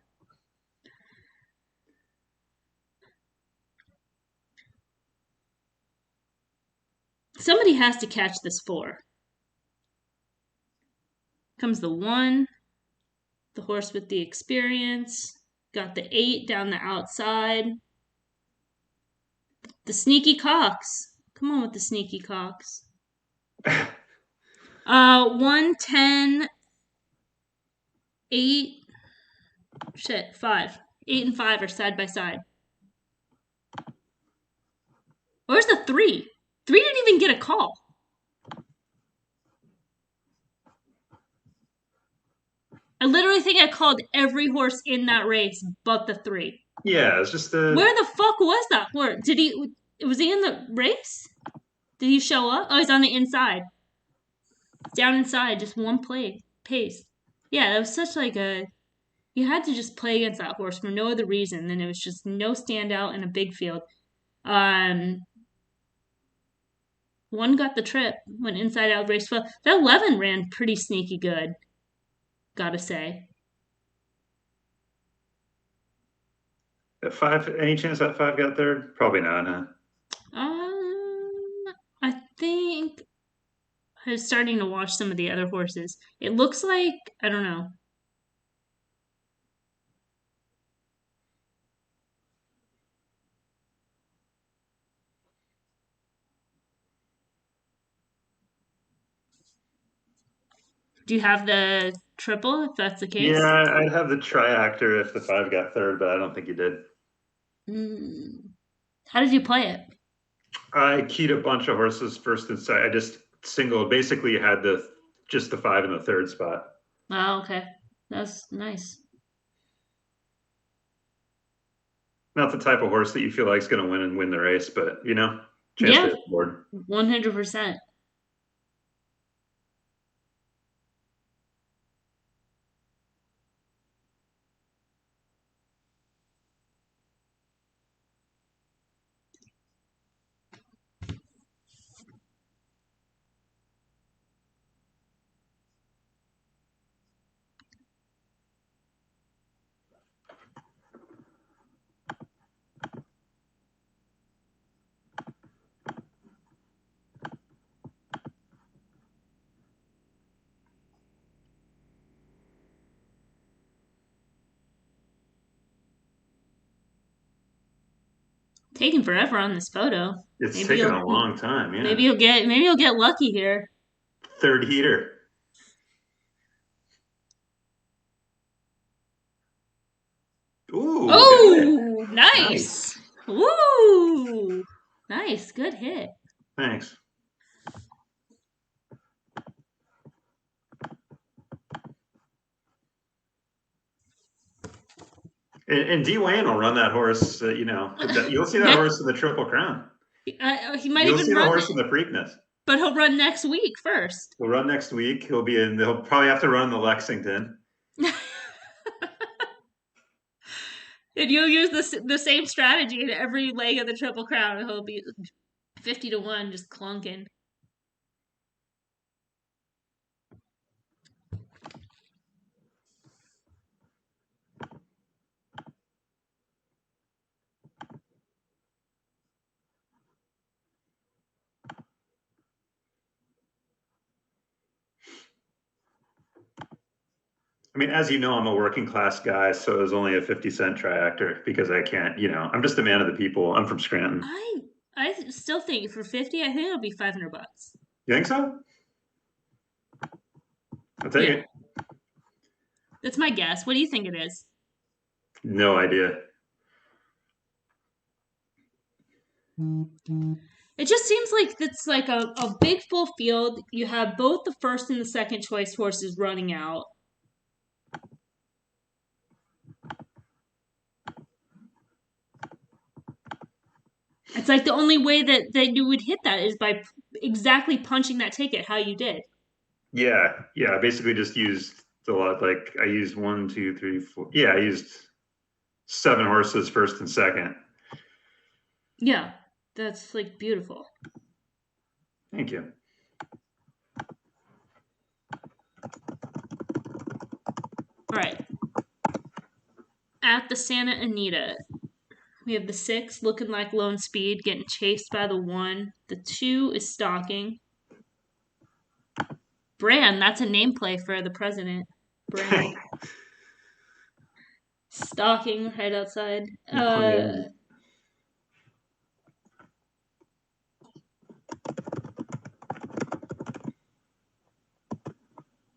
Somebody has to catch this 4. Comes the 1, the horse with the experience. Got the 8 down the outside. The sneaky Cox. Come on with the sneaky Cox. 1, 10, 8. Shit, 5. 8 and 5 are side by side. Where's the 3? 3 didn't even get a call. I literally think I called every horse in that race but the 3. Yeah, it's just the. Where the fuck was that horse? Was he in the race? Did he show up? Oh, he's on the inside. Down inside, just one pace. Yeah, that was such like a. You had to just play against that horse for no other reason than it was just no standout in a big field. 1 got the trip, went inside out race 12. That 11 ran pretty sneaky good, gotta say. That 5, any chance that 5 got third? Probably not, huh? I think I was starting to watch some of the other horses. It looks like, I don't know. Do you have the triple, if that's the case? Yeah, I'd have the triactor if the 5 got third, but I don't think he did. How did you play it? I keyed a bunch of horses first and second. I just singled. Basically, you had just the 5 in the 3rd spot. Oh, okay. That's nice. Not the type of horse that you feel like is going to win the race, but chance Yeah. to hit the board. 100%. Taking forever on this photo. It's Maybe taken you'll a long time. Yeah. maybe you'll get lucky here. Third heater. Ooh, good hit. Oh, nice. Woo! Nice, good hit. Thanks. And Dwayne will run that horse. You'll see that horse in the Triple Crown. He might You'll even see the run horse it, in the Preakness. but he'll run next week first. He'll run next week. He'll probably have to run the Lexington. And you'll use the same strategy in every leg of the Triple Crown, and he'll be 50-1, just clunking. I mean, as you know, I'm a working class guy, so it was only a 50-cent triactor because I can't, I'm just a man of the people. I'm from Scranton. I still think for 50, I think it'll be $500. You think so? I'll take it. That's my guess. What do you think it is? No idea. It just seems like it's like a big full field. You have both the first and the second choice horses running out. It's like the only way that you would hit that is by exactly punching that ticket how you did. Yeah. I basically just used a lot. Like I used 1, 2, 3, 4. Yeah, I used 7 horses first and second. Yeah, that's like beautiful. Thank you. All right. At the Santa Anita, we have the 6 looking like Lone Speed, getting chased by the 1. The 2 is stalking. Brand, that's a nameplate for the president. Brand. Stalking right outside.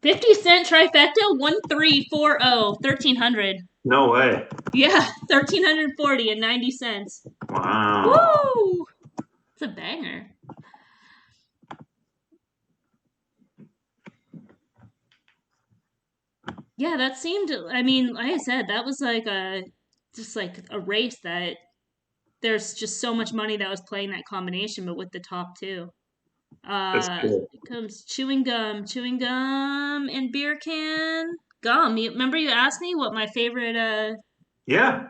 50-cent trifecta, 1340, 1300. No way. Yeah, 1340 and 90 cents. Wow. Woo! It's a banger. Yeah, that seemed, I mean, like I said, that was like just like a race that there's just so much money that was playing that combination, but with the top 2. That's cool. Comes chewing gum, and beer can. Gum. Remember you asked me what my favorite, Yeah.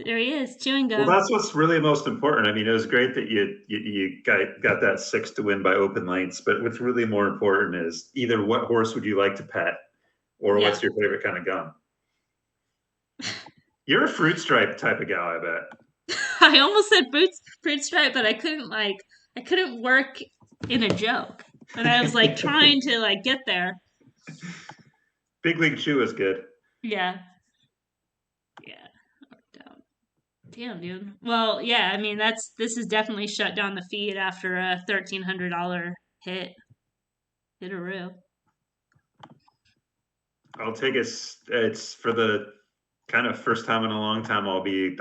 there he is, chewing gum. Well, that's what's really most important. I mean, it was great that you got that 6 to win by open lengths, but what's really more important is either what horse would you like to pet, or what's your favorite kind of gum. You're a fruit stripe type of gal, I bet. I almost said fruit stripe, but I couldn't work in a joke, and I was like trying to like get there. Big League Chew is good. Yeah. Damn, dude. Well, yeah, I mean this has definitely shut down the feed after a $1,300 hit. Hit-a-roo. I'll take it. It's for the kind of first time in a long time I'll be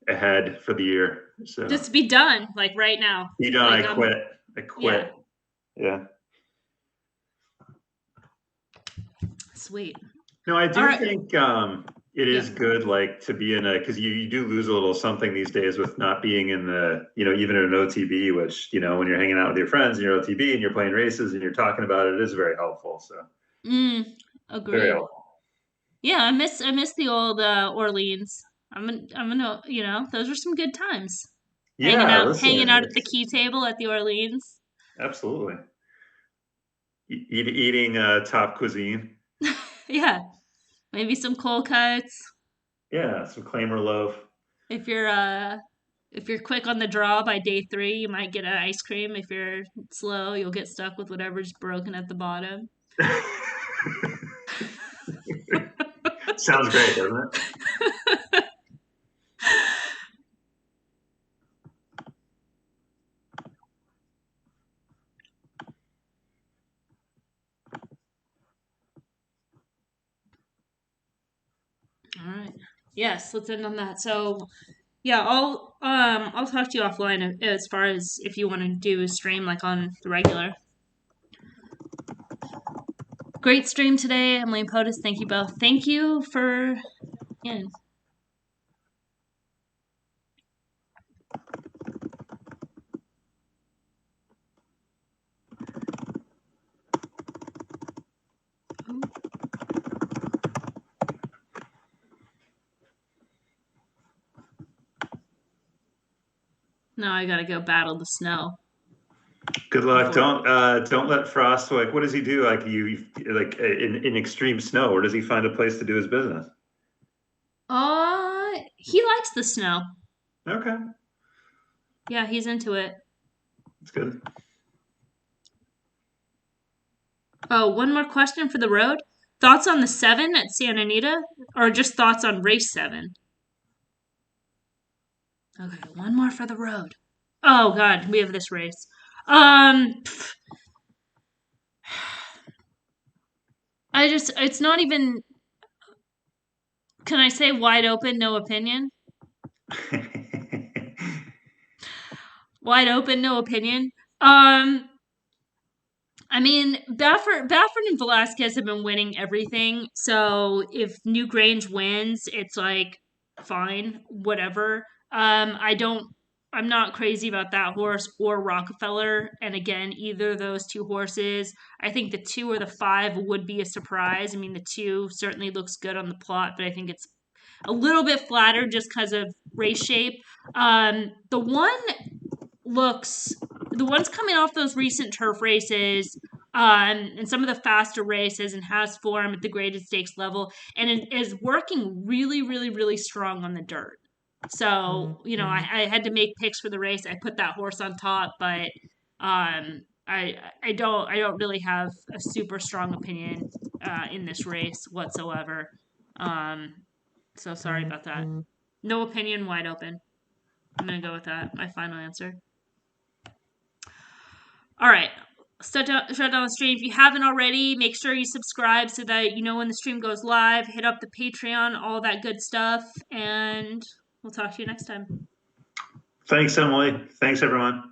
ahead for the year. So just be done, like right now. Be done. Like, I quit. Yeah. Sweet. No, I do think it is good, like to be in because you do lose a little something these days with not being in the, even in an OTB, which, when you're hanging out with your friends in your OTB and you're playing races and you're talking about it, it is very helpful. So. Agreed. Very helpful. Yeah, I miss the old Orleans. I'm gonna, those were some good times. Yeah, hanging out at the key table at the Orleans. Absolutely. Eating top cuisine. Yeah, maybe some cold cuts. Yeah, some Claimer loaf. If you're quick on the draw by day 3, you might get an ice cream. If you're slow, you'll get stuck with whatever's broken at the bottom. Sounds great, doesn't it? Yes, let's end on that. So yeah, I'll talk to you offline as far as if you want to do a stream like on the regular. Great stream today, Emily and POTUS. Thank you both. Thank you for Now I gotta go battle the snow. Good luck. Don't let Frost, like, what does he do? Like like in extreme snow, or does he find a place to do his business? He likes the snow. Okay. Yeah, he's into it. That's good. Oh, one more question for the road. Thoughts on the 7 at Santa Anita, or just thoughts on race 7? Okay, one more for the road. Oh God, we have this race. It's not even. Can I say wide open, no opinion? Wide open, no opinion. I mean, Baffert and Velasquez have been winning everything. So if Newgrange wins, it's like fine, whatever. I'm not crazy about that horse or Rockefeller. And again, either of those two horses, I think the 2 or the 5 would be a surprise. I mean, the 2 certainly looks good on the plot, but I think it's a little bit flatter just because of race shape. The ones coming off those recent turf races, and some of the faster races, and has form at the graded stakes level, and it is working really, really, really strong on the dirt. So, I had to make picks for the race. I put that horse on top, but I don't really have a super strong opinion in this race whatsoever. So sorry about that. No opinion, wide open. I'm gonna go with that. My final answer. All right. Shut down the stream. If you haven't already, make sure you subscribe so that you know when the stream goes live. Hit up the Patreon, all that good stuff, and we'll talk to you next time. Thanks, Emily. Thanks, everyone.